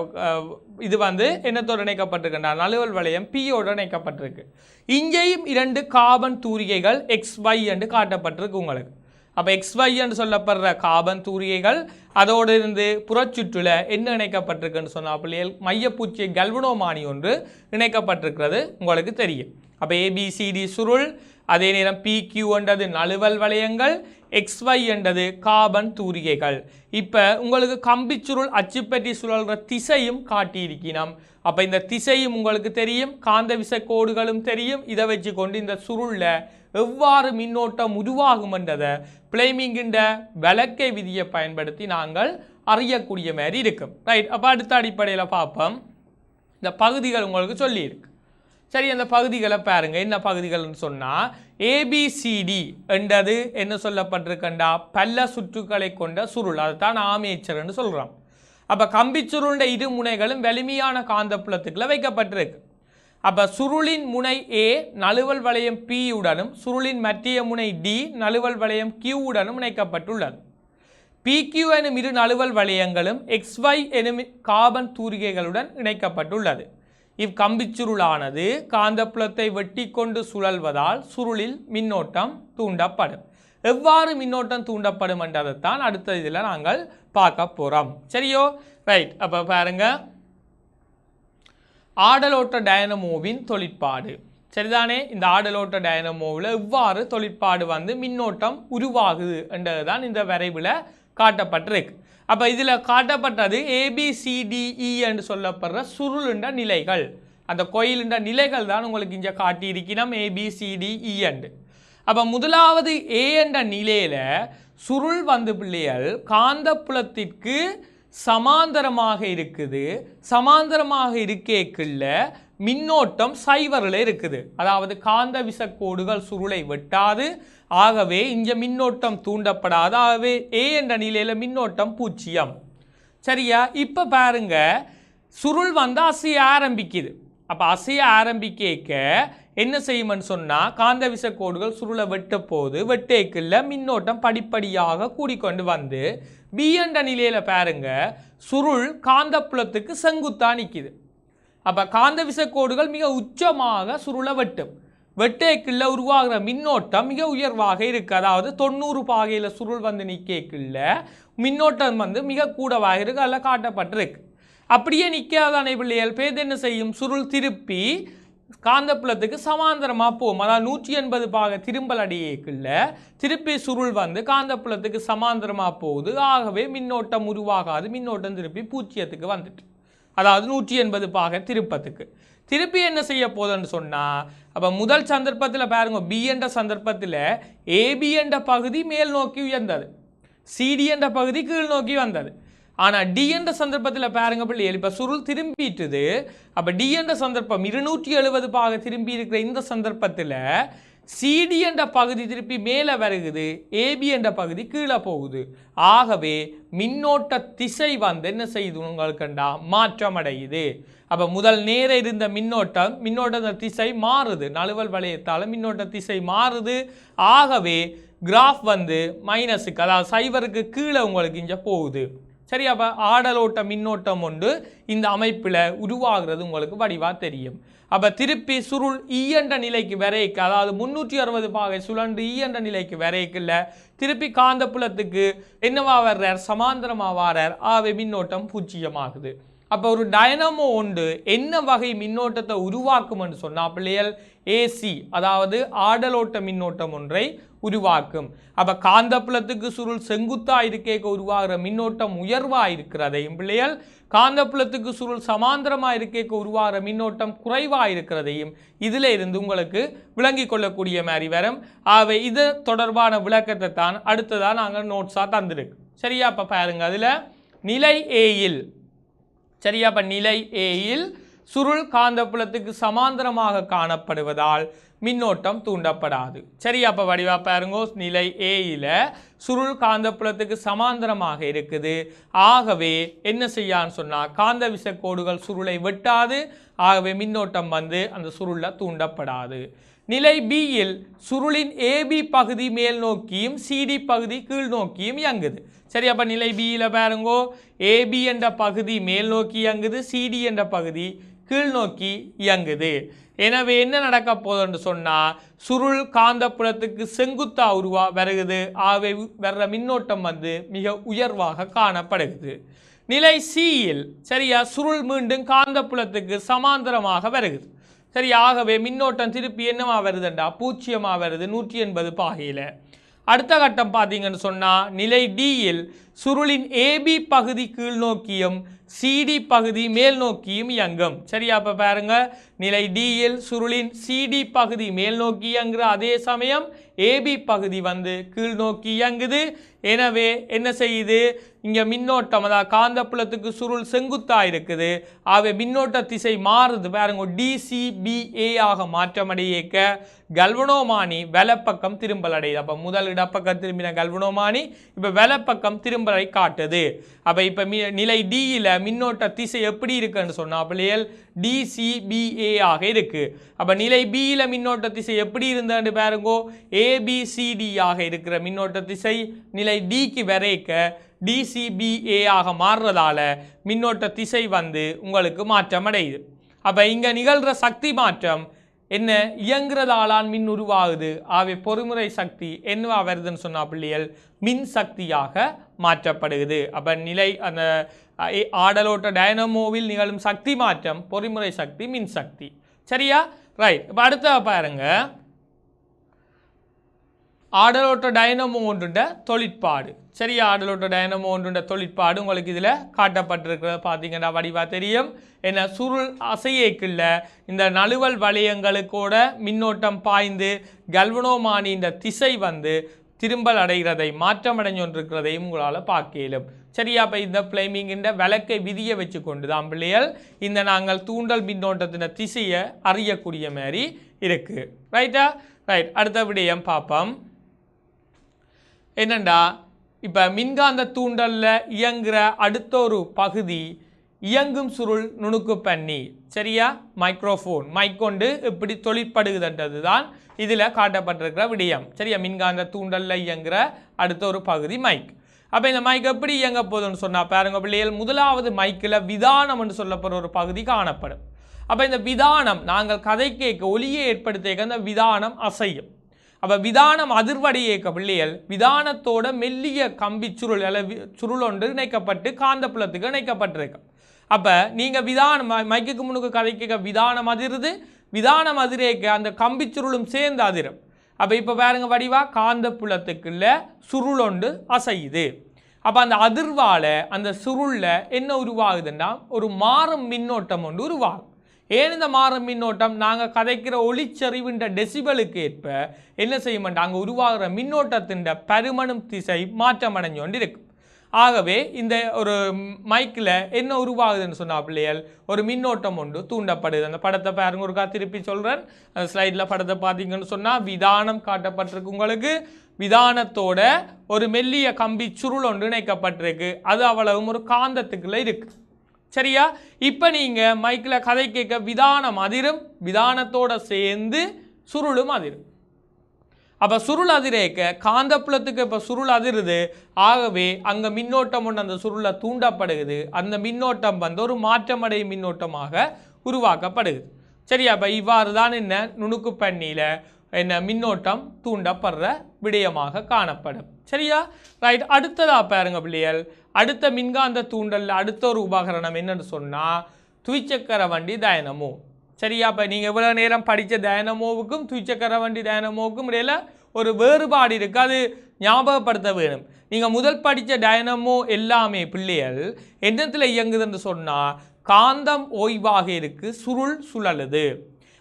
இது வந்து என்னத்தோடு இணைக்கப்பட்டிருக்குன்னா நழுவல் வளையம் பியோடு இணைக்கப்பட்டிருக்கு. இங்கேயும் 2 கார்பன் தூரிகைகள் XY என்று காட்டப்பட்டிருக்கு உங்களுக்கு. அப்போ XY என்று சொல்லப்படுற கார்பன் தூரிகைகள் அதோடு இருந்து புறச்சுற்றுல என்ன இணைக்கப்பட்டிருக்குன்னு சொன்னால் பிள்ளைகள் மையப்பூச்சி கல்வனோமானி ஒன்று இணைக்கப்பட்டிருக்கிறது உங்களுக்கு தெரியும். அப்போ ABCD சுருள், அதே நேரம் PQ என்றது நழுவல் வளையங்கள், XY என்றது கார்பன் தூரிகைகள். இப்போ உங்களுக்கு கம்பிச்சுருள் அச்சுப்பற்றி சுழல்ற திசையும் காட்டியிருக்கணும். அப்போ இந்த திசையும் உங்களுக்கு தெரியும், காந்த விசை கோடுகளும் தெரியும். இதை வச்சு கொண்டு இந்த சுருளில் எவ்வாறு மின்னோட்டம் உருவாகும் என்றதை பிளேமிங்கின்ற விளக்கை விதியை பயன்படுத்தி நாங்கள் அறியக்கூடிய மாதிரி இருக்கும். ரைட். அப்போ அடுத்த அடிப்படையில் பார்ப்போம். இந்த பகுதிகள் உங்களுக்கு சொல்லியிருக்கு. சரி, அந்த பகுதிகளை பாருங்க. என்ன பகுதிகள்னு சொன்னால் ABCD என்றது என்ன சொல்லப்பட்டிருக்கண்டா பல்ல சுற்றுக்களை கொண்ட சுருள், அதுதான் ஆர்மேச்சர்னு சொல்கிறோம். அப்போ கம்பிச்சுருண்ட இரு முனைகளும் வலிமையான காந்தப்புலத்துக்குள்ள வைக்கப்பட்டிருக்கு. அப்போ சுருளின் முனை A நழுவல் வளையம் P உடனும் சுருளின் மற்றிய முனை D நழுவல் வளையம் Q உடனும் இணைக்கப்பட்டுள்ளது. PQ எனும் இரு நழுவல் வளையங்களும் XY எனும் கார்பன் தூரிகைகளுடன் இணைக்கப்பட்டுள்ளது. இக்கம்பிச்சுருளானது காந்தப்புலத்தை வெட்டி கொண்டு சுழல்வதால் சுருளில் மின்னோட்டம் தூண்டப்படும். எவ்வாறு மின்னோட்டம் தூண்டப்படும் என்றதைத்தான் அடுத்த இதில் நாங்கள் பார்க்க போகிறோம். சரியோ? ரைட். அப்போ பாருங்க, ஆடலோட்ட டைனமோவின் தொழிற்பாடு. சரிதானே? இந்த ஆடலோட்ட டைனமோவில் எவ்வாறு தொழிற்பாடு வந்து மின்னோட்டம் உருவாகுது என்றது தான் இந்த வரைவில் காட்டப்பட்டிருக்கு. அப்போ இதில் காட்டப்பட்டது ABCDE என்று சொல்லப்படுற சுருளுண்ட நிலைகள். அந்த கோயிலுண்ட நிலைகள் தான் உங்களுக்கு இங்கே காட்டியிருக்கணும் ABCDE என்று. அப்போ முதலாவது A என்ற நிலையில் சுருள் வந்து பிள்ளைகள் காந்தப்புலத்திற்கு சமாந்தரமாக இருக்குது. சமாந்தரமாக இருக்கேக்குள்ள மின்னோட்டம் சைவரில் இருக்குது. அதாவது காந்த விசக்கோடுகள் சுருளை வெட்டாது. ஆகவே இங்கே மின்னோட்டம் தூண்டப்படாது. ஆகவே A என்ற நிலையில் மின்னோட்டம் 0. சரியா? இப்போ பாருங்க, சுருள் வந்து அசைய ஆரம்பிக்குது. அப்போ அசைய ஆரம்பிக்க என்ன செய்யும்னு சொன்னால் காந்த விசக்கோடுகள் சுருளை வெட்ட போது வெட்டேக்குள்ள மின்னோட்டம் படிப்படியாக கூடிக்கொண்டு வந்து B என்ற நிலையில் பாருங்க சுருள் காந்தப்புலத்துக்கு செங்குத்தா நிற்கிது. அப்போ காந்த விசக்கோடுகள் மிக உச்சமாக சுருளை வெட்டும். வெட்டேக்குள்ள உருவாகிற மின்னோட்டம் மிக உயர்வாக இருக்குது. அதாவது 90 பாகையில் சுருள் வந்து நிற்கக்குள்ள மின்னோட்டம் வந்து மிக கூடவாக இருக்குது. அதில் காட்டப்பட்டிருக்கு. அப்படியே நிற்காதானே பிள்ளைகள் பேர் என்ன செய்யும்? சுருள் திருப்பி காந்தப்புலத்துக்கு சமாந்தரமாக போகும். அதாவது 180 பாகை திரும்பல் அடையக்குள்ள திருப்பி சுருள் வந்து காந்தப்புலத்துக்கு சமாந்தரமாக போகுது. ஆகவே மின்னோட்டம் உருவாகாது. மின்னோட்டம் திருப்பி 0க்கு வந்துட்டு, அதாவது 180 பாகை திருப்பத்துக்கு திருப்பி என்ன செய்ய போதுன்னு சொன்னால், அப்போ முதல் சந்தர்ப்பத்தில் பாருங்க, B என்ற சந்தர்ப்பத்தில் AB என்ற பகுதி மேல் நோக்கி உயர்ந்தது, CD என்ற பகுதி கீழ் நோக்கி வந்தது. ஆனால் D என்ற சந்தர்ப்பத்தில் பாருங்க பிள்ளைகள் இப்போ சுருள் திரும்பிட்டுது. அப்போ D என்ற சந்தர்ப்பம் 270 பாகை திரும்பி இருக்கிற இந்த சந்தர்ப்பத்தில் CD என்ற பகுதி திருப்பி மேலே வருகுது, AB என்ற பகுதி கீழே போகுது. ஆகவே மின்னோட்ட திசை வந்து என்ன செய்யுது உங்களுக்குண்டா மாற்றம் அடையுது. அப்போ முதல் நேர இருந்த மின்னோட்ட திசை மாறுது. நழுவல் வளையத்தால் மின்னோட்ட திசை மாறுது. ஆகவே கிராஃப் வந்து மைனஸுக்கு, அதாவது சைவருக்கு கீழே உங்களுக்கு இங்கே போகுது. சரி, அப்போ ஆடலோட்ட மின்னோட்டம் ஒன்று இந்த அமைப்பில் உருவாகிறது உங்களுக்கு வடிவாக தெரியும். அப்போ திருப்பி சுருள் E என்ற நிலைக்கு வரைக்கு, அதாவது 360 பாகை சுழன்று E என்ற நிலைக்கு வரைக்குள்ள திருப்பி காந்தப்புலத்துக்கு என்னவா வர்றார்? சமாந்தரமாக வாரார். ஆகவே மின்னோட்டம் 0 ஆகுது. அப்போ ஒரு டைனமோ ஒன்று என்ன வகை மின்னோட்டத்தை உருவாக்கும்னு சொன்னால் பிள்ளைகள் AC, அதாவது ஆடலோட்ட மின்னோட்டம் ஒன்றை உருவாக்கும். அப்போ காந்தப்புலத்துக்கு சுருள் செங்குத்தா இருக்கேக்க உருவாகிற மின்னோட்டம் உயர்வாக இருக்கிறதையும் பிள்ளைகள் காந்தப்புலத்துக்கு சுருள் சமாந்தரமாக இருக்கேக்க உருவாகிற மின்னோட்டம் குறைவாக இருக்கிறதையும் இதில் இருந்து உங்களுக்கு விளங்கி கொள்ளக்கூடிய மாதிரி வரும். ஆகவே இது தொடர்பான விளக்கத்தை தான் அடுத்ததாக நாங்கள் நோட்ஸாக தந்துருக்கு. சரியா? அப்போ பாருங்க, அதில் நிலை ஏயில், சரியா, அப்போ நிலை ஏயில் சுருள் காந்தப்புலத்துக்கு சமாந்தரமாக காணப்படுவதால் மின்னோட்டம் தூண்டப்படாது. சரி, அப்போ வடிவா பாருங்கோ, நிலை ஏயில் சுருள் காந்தப்புலத்துக்கு சமாந்தரமாக இருக்குது. ஆகவே என்ன செய்யான்னு சொன்னால் காந்த விசைக்கோடுகள் சுருளை வெட்டாது. ஆகவே மின்னோட்டம் வந்து அந்த சுருளில் தூண்டப்படாது. நிலை பியில் சுருளின் ஏபி பகுதி மேல் நோக்கியும் சிடி பகுதி கீழ் நோக்கியும் இயங்குது. சரி, அப்போ நிலை பியில் பாருங்கோ, ஏபி என்ற பகுதி மேல் நோக்கி இயங்குது, சிடி என்ற பகுதி கீழ் நோக்கி இயங்குது. எனவே என்ன நடக்க போகுதுன்னு சொன்னால் சுருள் காந்தப்புலத்துக்கு செங்குத்தா வருகுது. ஆகவே வர்ற மின்னோட்டம் வந்து மிக உயர்வாக காணப்படுகிறது. நிலை சியில் சரியா சுருள் மீண்டும் காந்தப்புலத்துக்கு சமாந்தரமாக வருகுது. சரி, ஆகவே மின்னோட்டம் திருப்பி என்னவா வருதுண்டா 0 வருது 180 பாகையில். அடுத்த கட்டம் பார்த்தீங்கன்னு சொன்னால் நிலை டியில் சுருளின் ஏபி பகுதி கீழ் நோக்கியும் சிடி பகுதி மேல் நோக்கியும் இயங்கும். சரியா, அப்போ பாருங்க, நிலை டியில் சுருளின் சிடி பகுதி மேல் நோக்கி இயங்குற அதே சமயம் ஏபி பகுதி வந்து கீழ் நோக்கி இயங்குது. எனவே என்ன செய்யுது, இங்கே மின்னோட்டம் அதாவது காந்தப்புலத்துக்கு சுருள் செங்குத்தா இருக்குது. ஆகவே மின்னோட்ட திசை மாறுது பாருங்க, டிசிபிஏ ஆக மாற்றமடையேக்க கல்வனோமானி வலப்பக்கம் திரும்பல் அடையுது. அப்போ முதல் இடப்பக்கம் திரும்பின கல்வனோமானி இப்போ வலப்பக்கம் திரும்பலை காட்டுது. அப்போ இப்போ நிலை டியில் மின்னோட்ட திசை எப்படி இருக்குன்னு சொன்னால் பிள்ளைகள் டிசிபிஏ ஆக இருக்கு. அப்போ நிலை பியில் மின்னோட்ட திசை எப்படி இருந்ததுன்னு பாருங்கோ, ஏபிசிடி ஆக இருக்கிற மின்னோட்ட திசை நிலை டிக்கு வரைக்க டிசிபிஏ ஆக மாறுறதால மின்னோட்ட திசை வந்து உங்களுக்கு மாற்றம் அடையுது. அப்போ இங்கே நிகழ்கிற சக்தி மாற்றம் என்ன, இயங்குறதாலான் மின் உருவாகுது. ஆகவே பொறிமுறை சக்தி என்னவா வருதுன்னு சொன்னா பிள்ளைகள் மின் சக்தியாக மாற்றப்படுகிறது. அப்போ நிலை அந்த ஆடலோட்ட டைனமோவில் நிகழும் சக்தி மாற்றம் பொறிமுறை சக்தி மின் சக்தி. சரியா, ரைட். இப்போ அடுத்த பாருங்க, ஆடலோட்ட டைனமோ ஒன்றுண்ட தொழிற்பாடு. சரியா, ஆடலோட்ட டைனமோ ஒன்றுண்ட தொழிற்பாடு உங்களுக்கு இதில் காட்டப்பட்டிருக்கிறது. பார்த்தீங்கன்னா வடிவா தெரியும். என்ன, சுருள் அசையேக்குள்ள இந்த நழுவல் வளையங்களுக்கூட மின்னோட்டம் பாய்ந்து கல்வனோமானி இந்த திசை வந்து திரும்பல் அடைகிறதை மாற்றமடைஞ்சொன்றிருக்கிறதையும் உங்களால் பார்க்க இயலும். சரியா, இப்போ இந்த பிளேமிங்கின்ற விளக்கை விதியை வச்சு கொண்டு தான் பிள்ளைகள் இந்த நாங்கள் தூண்டல் மின்னோட்டத்தின் திசையை அறியக்கூடிய மாதிரி இருக்குது. ரைட்டா, ரைட். அடுத்த விடயம் பார்ப்போம். என்னண்டா, இப்போ மின்காந்த தூண்டலில் இயங்குகிற அடுத்த ஒரு பகுதி இயங்கும் சுருள் நுணுக்கு பண்ணி. சரியா, மைக்ரோஃபோன் மைக் கொண்டு எப்படி தொழிற்படுகுதுன்றது தான் இதில் காட்டப்பட்டிருக்கிற விடயம். சரியா, மின்காந்த தூண்டலில் இயங்குகிற அடுத்த ஒரு பகுதி மைக். அப்போ இந்த மைக் எப்படி இயங்க போகுதுன்னு சொன்னால் பாருங்க பிள்ளைகள், முதலாவது மைக்கில் விதானம் என்று சொல்லப்படுற ஒரு பகுதி காணப்படும். அப்போ இந்த விதானம் நாங்கள் கதை கேட்க ஒலியை ஏற்படுத்த அந்த விதானம் அசையும். அப்போ விதானம் அதிர்வடையேக்க பிள்ளைகள் விதானத்தோட மெல்லிய கம்பி சுருள் அல்ல சுருள் ஒன்று இணைக்கப்பட்டு காந்தப்புலத்துக்கு இணைக்கப்பட்டிருக்கு. அப்போ நீங்கள் விதானம் மைக்குக்கு முன்னுக்கு கதை கேட்க விதானம் அதிருது, விதானம் அதிரேக்க அந்த கம்பி சுருளும் சேர்ந்து அதிரும். அப்போ இப்போ பாருங்க வடிவா காந்தப்புலத்துக்குள்ள சுருள் ஒன்று அசையுது. அப்போ அந்த அதிர்வால் அந்த சுருளில் என்ன உருவாகுதுன்னா ஒரு மாறும் மின்னோட்டம் ஒன்று உருவாகும். ஏன் இந்த மாறும் மின்னோட்டம், நாங்கள் கதைக்கிற ஒளிச்சரிவுன்ற டெசிபலுக்கு ஏற்ப என்ன செய்ய மாட்டோம், அங்கே உருவாகிற மின்னோட்டத்தின் பருமனும் திசை மாற்றமடைஞ்சு கொண்டு இருக்கும். ஆகவே இந்த ஒரு மைக்கில் என்ன உருவாகுதுன்னு சொன்னால் பிள்ளைகள் ஒரு மின்னோட்டம் ஒன்று தூண்டப்படுது. அந்த படத்தை பாருங்க, ஒரு திருப்பி சொல்கிறேன். அந்த ஸ்லைடில் படத்தை பார்த்தீங்கன்னு சொன்னால் விதானம் காட்டப்பட்டிருக்கு உங்களுக்கு. விதானத்தோட ஒரு மெல்லிய கம்பி சுருள் ஒன்று இணைக்கப்பட்டிருக்கு. அது அவ்வளவும் ஒரு காந்தத்துக்குள்ளே இருக்குது. சரியா, இப்போ நீங்கள் மைக்கில் கதை கேட்க விதானம் அதிரும், விதானத்தோடு சேர்ந்து சுருளும் அதிரும். அப்போ சுருள் அதிரேக்க காந்தப்புலத்துக்கு இப்போ சுருள் அதிருது. ஆகவே அங்கே மின்னோட்டம் ஒன்று அந்த சுருளை தூண்டப்படுகிறது. அந்த மின்னோட்டம் வந்து ஒரு மாற்றமடையும் மின்னோட்டமாக உருவாக்கப்படுது. சரியா, அப்போ இவ்வாறு தான் என்ன நுணுக்கு பண்ணியில் என்ன மின்னோட்டம் தூண்டப்படுற விடயமாக காணப்படும். சரியா, ரைட். அடுத்ததாக பாருங்க பிள்ளைகள், அடுத்த மின்காந்த தூண்டலில் அடுத்த ஒரு உபகரணம் என்னன்னு சொன்னால் துவிச்சக்கர வண்டி டைனமோ. சரியா, இப்போ நீங்கள் இவ்வளோ நேரம் படித்த டைனமோவுக்கும் துவிச்சக்கர வண்டி டைனமோவுக்கும் இடையில் ஒரு வேறுபாடு இருக்குது. அது ஞாபகப்படுத்த வேணும். நீங்கள் முதல் படித்த டைனமோ எல்லாமே பிள்ளைகள் என்னத்தில் இயங்குதுன்னு சொன்னால் காந்தம் ஓய்வாக இருக்குது, சுருள் சுழலுது.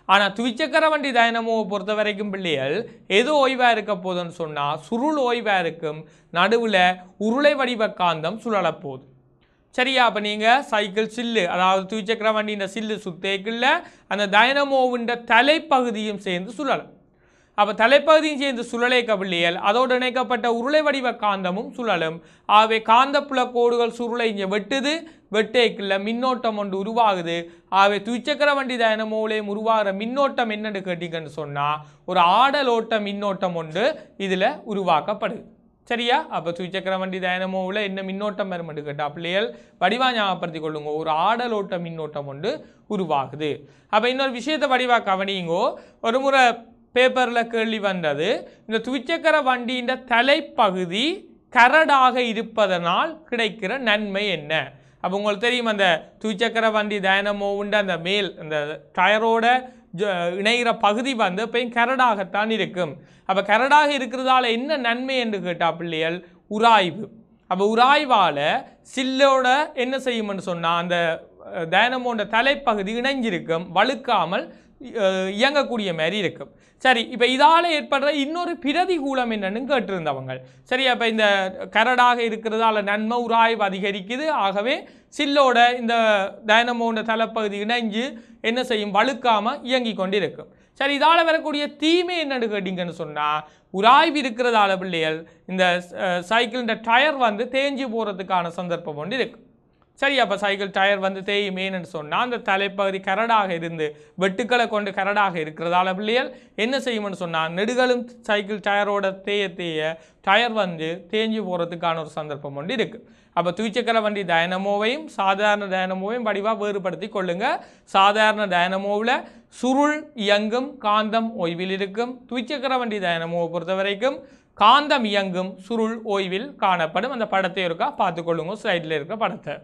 ஆனால் துவிச்சக்கர வண்டி டைனமோவை பொறுத்த வரைக்கும் பிள்ளைகள் எது ஓய்வாக இருக்க போதுன்னு சொன்னால் சுருள் ஓய்வாக இருக்கும், நடுவில் உருளை வடிவ காந்தம் சுழலப்போகுது. சரியா? அப்போ நீங்கள் சைக்கிள் சில்லு, அதாவது துவிச்சக்கர வண்டியின் சில்லு சுத்தேக்குள்ள அந்த டைனமோவின் தலைப்பகுதியும் சேர்ந்து சுழலும். அப்போ தலைப்பகுதியும் சேர்ந்து சுழலே கவிழியல் அதோடு இணைக்கப்பட்ட உருளை வடிவ காந்தமும் சுழலும். ஆகவே காந்தப்புல கோடுகள் சுருளை இங்கே வெட்டுது, வெட்டேக்குள்ள மின்னோட்டம் ஒன்று உருவாகுது. ஆகவே துவிச்சக்கர வண்டி டைனமோவிலையும் உருவாகிற மின்னோட்டம் என்னன்னு கேட்டீங்கன்னு சொன்னால் ஒரு ஆடலோட்ட மின்னோட்டம் ஒன்று இதில் உருவாக்கப்படுது. சரியா? அப்போ துவிச்சக்கர வண்டி டைனமோவில் என்ன மின்னோட்டம் வரும்னு கேட்டால் பிள்ளைகள் வடிவாக ஞாபகப்படுத்திக் கொள்ளுங்க, ஒரு ஆடலோட்ட மின்னோட்டம் ஒன்று உருவாகுது. அப்போ இன்னொரு விஷயத்தை வடிவாக கவனிங்கோ. ஒரு முறை பேப்பரில் கேள்வி வந்தது, இந்த துவிச்சக்கர வண்டியின் தலைப்பகுதி கரடாக இருப்பதனால் கிடைக்கிற நன்மை என்ன? அப்போ உங்களுக்கு தெரியும், அந்த துவிச்சக்கர வண்டி டைனமோவுண்ட அந்த மேல் அந்த டயரோட இணைகிற பகுதி வந்து எப்பயும் கரடாகத்தான் இருக்கும். அப்போ கரடாக இருக்கிறதால என்ன நன்மை என்று கேட்டால் பிள்ளைகள் உராய்வு. அப்போ உராய்வால் சில்லோட என்ன செய்யும்னு சொன்னால் அந்த டைனமோட தலைப்பகுதி இணைஞ்சிருக்கும், வழுக்காமல் இயங்கக்கூடிய மாதிரி இருக்கும். சரி, இப்போ இதால் ஏற்படுற இன்னொரு பிரதிகூலம் என்னன்னு கேட்டிருந்தவங்க. சரி, அப்போ இந்த கரடாக இருக்கிறதால நன்மை உராய்வு அதிகரிக்குது. ஆகவே சில்லோட இந்த டைனமோட தலைப்பகுதி இணைஞ்சு என்ன செய்யும், வழுக்காமல் இயங்கி கொண்டு இருக்கும். சரி, இதால் வரக்கூடிய தீமை என்னன்னு கேட்டிங்கன்னு சொன்னால் உராய்வு இருக்கிறதால பிள்ளைகள் இந்த சைக்கிளின் டயர் வந்து தேஞ்சு போகிறதுக்கான சந்தர்ப்பம் ஒன்று இருக்குது. சரி, அப்போ சைக்கிள் டயர் வந்து தேயுமேன்னு சொன்னால் அந்த தலைப்பகுதி கரடாக இருந்து வெட்டுக்களை கொண்டு கரடாக இருக்கிறதால பிள்ளைகள் என்ன செய்யும்னு சொன்னால் நெடுகளும் சைக்கிள் டயரோட தேய டயர் வந்து தேஞ்சு போகிறதுக்கான ஒரு சந்தர்ப்பம் ஒன்று இருக்குது. அப்போ துவிச்சக்கர வண்டி டைனமோவையும் சாதாரண டைனமோவையும் வடிவாக வேறுபடுத்தி கொள்ளுங்க. சாதாரண டைனமோவில் சுருள் இயங்கும், காந்தம் ஓய்வில் இருக்கும். துவிச்சக்கர வண்டி டைனமோவை பொறுத்த வரைக்கும் காந்தம் இயங்கும், சுருள் ஓய்வில் காணப்படும். அந்த படத்தை இருக்கா பார்த்துக்கொள்ளுங்க, சைடில் இருக்கிற படத்தை.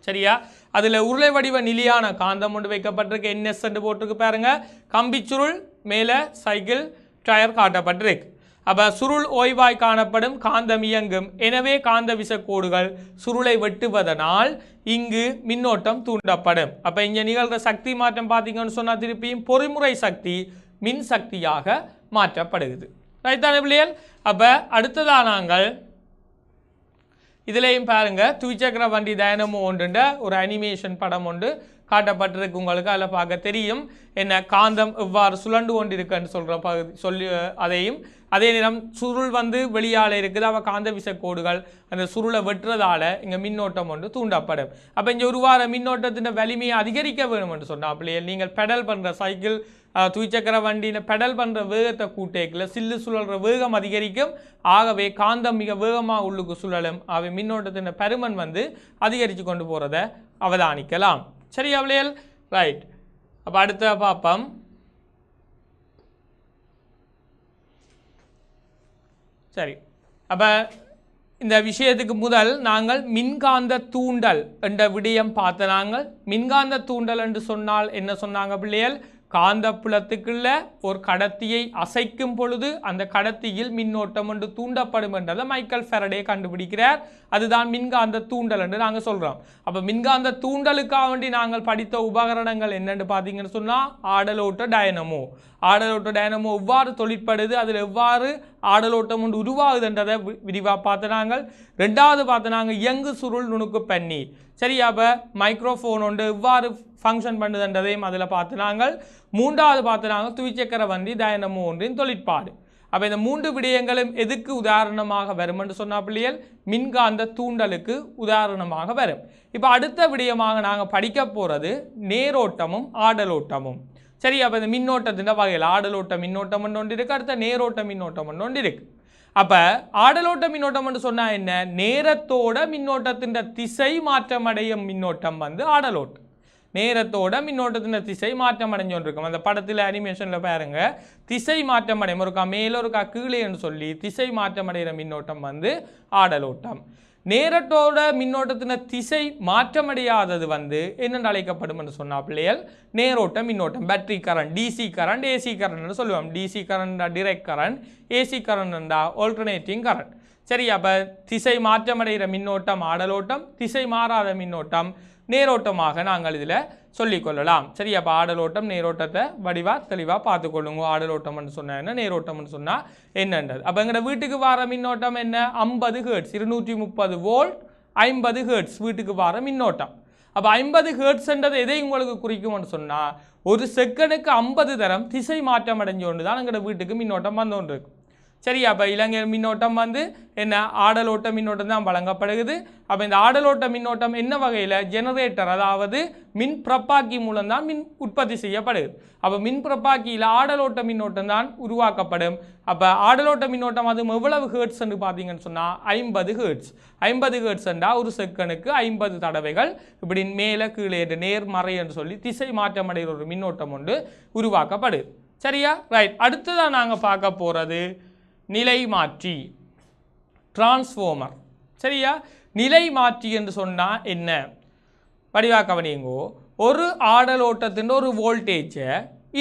சரியா? அதில் உருளை வடிவ நிலையான காந்தம் ஒன்று வைக்கப்பட்டிருக்கு, NS என்று போட்டிருக்கு பாருங்க. கம்பி சுருள் மேலே சைக்கிள் டயர் காட்டப்பட்டிருக்கு. அப்போ சுருள் ஓய்வாய் காணப்படும், காந்தம் இயங்கும். எனவே காந்த விசக்கோடுகள் சுருளை வெட்டுவதனால் இங்கு மின்னோட்டம் தூண்டப்படும். அப்போ இங்கே நிகழ்கிற சக்தி மாற்றம் பார்த்தீங்கன்னு சொன்னால் திருப்பியும் பொறிமுறை சக்தி மின் சக்தியாக மாற்றப்படுகிறது. ரைட்டான பிள்ளைகள்? அப்போ அடுத்ததாக நாங்கள் இதுலேயும் பாருங்க, துவிச்சக்கர வண்டி டைனமோ ஒன்றுன்ற ஒரு அனிமேஷன் படம் ஒன்று காட்டப்பட்டிருக்கு. உங்களுக்கு அதில் பார்க்க தெரியும் என்ன காந்தம் எவ்வாறு சுழண்டு கொண்டு இருக்குன்னு சொல்கிற பகுதி சொல்லி அதையும். அதே நேரம் சுருள் வந்து வெளியால் இருக்குது, அவள் காந்த விசக்கோடுகள் அந்த சுருளை வெட்டுறதால இங்கே மின்னோட்டம் ஒன்று தூண்டப்படும். அப்போ இங்கே உருவார மின்னோட்டத்தின் வலிமையை அதிகரிக்க வேணும் என்று சொன்னால் அப்படியே நீங்கள் பெடல் பண்ணுற சைக்கிள் துவிச்சக்கர வண்டியில் பெடல் பண்ணுற வேகத்தை கூட்டேக்கில் சில்லு சுழல்ற வேகம் அதிகரிக்கும். ஆகவே காந்தம் மிக வேகமாக உள்ளுக்கு சுழலும். ஆகவே மின்னோட்டத்தின் பருமன் வந்து அதிகரித்து கொண்டு போகிறத அவதானிக்கலாம். சரியா பிள்ளைகள்? ரைட். அப்போ அடுத்த பார்ப்போம். சரி, அப்போ இந்த விஷயத்துக்கு முதல் நாங்கள் மின்காந்த தூண்டல் என்ற விடயம் பார்த்த. நாங்கள் மின்காந்த தூண்டல் என்று சொன்னால் என்ன சொன்னாங்க பிள்ளைகள்? காந்த புலத்துக்குள்ள ஒரு கடத்தியை அசைக்கும் பொழுது அந்த கடத்தியில் மின்னோட்டம் ஒன்று தூண்டப்படும் என்றதை மைக்கேல் ஃபெரடே கண்டுபிடிக்கிறார். அதுதான் மின்காந்த தூண்டல் என்று நாங்கள் சொல்கிறோம். அப்போ மின்காந்த தூண்டலுக்காக வேண்டி நாங்கள் படித்த உபகரணங்கள் என்னென்னு பார்த்தீங்கன்னு சொன்னால் ஆடலோட்ட டைனமோ. ஆடலோட்ட டைனமோ எவ்வாறு தொழிற்படுது, அதில் எவ்வாறு ஆடலோட்டம் ஒன்று உருவாகுதுன்றதை விரிவாக பார்த்து நாங்கள். ரெண்டாவது பார்த்து நாங்கள் இயங்கு சுருள் நுணுக்கு பண்ணி. சரி, அப்போ மைக்ரோஃபோன் ஒன்று எவ்வாறு ஃபங்க்ஷன் பண்ணுதுன்றதையும் அதில் பார்த்து நாங்கள். மூன்றாவது பார்த்து நாங்கள் துவிச்சக்கர வண்டி டைனமோ ஒன்றின் தொழிற்பாடு. அப்போ இந்த மூன்று விடயங்களும் எதுக்கு உதாரணமாக வரும் என்று சொன்னால் பிள்ளைகள் மின்காந்த தூண்டலுக்கு உதாரணமாக வரும். இப்போ அடுத்த விடயமாக நாங்கள் படிக்க போகிறது நேரோட்டமும் ஆடலோட்டமும். சரி, அப்போ இந்த மின்னோட்டத்தின் வகையில் ஆடலோட்ட மின்னோட்டம் ஒன்று இருக்குது, அடுத்த நேரோட்ட மின்னோட்டம் ஒன்று இருக்குது. அப்போ ஆடலோட்ட மின்னோட்டம் என்று சொன்னால் என்ன? நேரத்தோட மின்னோட்டத்தின் திசை மாற்றமடையும் மின்னோட்டம் வந்து ஆடலோட்டம். நேரத்தோட மின்னோட்டத்தின் திசை மாற்றம் அடைஞ்சோன்றிருக்கும். அந்த படத்தில் அனிமேஷனில் பாருங்க, திசை மாற்றம் அடையும், ஒருக்கா மேலே ஒருக்கா கீழேன்னு சொல்லி திசை மாற்றம் அடைகிற மின்னோட்டம் வந்து ஆடலோட்டம். நேரத்தோட மின்னோட்டத்தின் திசை மாற்றமடையாதது வந்து என்னென்று அழைக்கப்படும் என்று சொன்னால் பிள்ளைகள் நேரோட்ட மின்னோட்டம். Battery current, DC current, AC கரண்ட்னு சொல்லுவோம். டிசி கரண்டா டிரெக்ட் கரண்ட், ஏசி கரண்டா ஆல்டர்னேட்டிங் கரண்ட். சரி, அப்போ திசை மாற்றமடைகிற மின்னோட்டம் ஆடலோட்டம், திசை மாறாத மின்னோட்டம் நேரோட்டமாக நாங்கள் இதில் சொல்லிக்கொள்ளலாம். சரி, அப்போ ஆடலோட்டம் நேரோட்டத்தை வடிவாக தெளிவாக பார்த்துக்கொள்ளுங்க. ஆடலோட்டம்னு சொன்னால் என்ன, நேரோட்டம்னு சொன்னால் என்னன்றது. அப்போ எங்களோட வீட்டுக்கு வர மின்னோட்டம் என்ன? 50 ஹெர்ட்ஸ், 230 வோல்ட் 50 ஹெர்ட்ஸ் வீட்டுக்கு வர மின்னோட்டம். அப்போ 50 ஹெர்ட்ஸ்ன்றது எதை உங்களுக்கு குறிக்கும்னு சொன்னால் ஒரு செகண்டுக்கு 50 தரம் திசை மாற்றம் அடைஞ்சோண்டு தான் எங்களோட வீட்டுக்கு மின்னோட்டம் வந்து கொண்டு இருக்கு. சரி, அப்போ இலங்கை மின்னோட்டம் வந்து என்ன ஆடலோட்ட மின்னோட்டம் தான் வழங்கப்படுகிறது. அப்போ இந்த ஆடலோட்ட மின்னோட்டம் என்ன வகையில் ஜெனரேட்டர் அதாவது மின் பிரப்பாக்கி மூலம் தான் மின் உற்பத்தி செய்யப்படுது. அப்போ மின் பிரப்பாக்கியில் ஆடலோட்ட மின்னோட்டம் தான் உருவாக்கப்படும். அப்போ ஆடலோட்ட மின்னோட்டம் அது எவ்வளவு ஹெர்ட்ஸ்ன்னு பார்த்தீங்கன்னு சொன்னால் 50 ஹெர்ட்ஸ். 50 ஹெர்ட்ஸ்ண்டா ஒரு செகண்டுக்கு 50 தடவைகள் இப்படி மேலே கீழே நேர்மறை என்று சொல்லி திசை மாற்றம் அடைகிற ஒரு மின்னோட்டம் ஒன்று உருவாக்கப்படுது. சரியா, ரைட். அடுத்ததான் நாங்கள் பார்க்க போகிறது நிலை மாற்றி, டிரான்ஸ்ஃபார்மர். சரியா, நிலை மாற்றி என்று சொன்னால் என்ன வடிவா கவனிங்கோ. ஒரு ஆடலோட்டத்தின் ஒரு வோல்டேஜை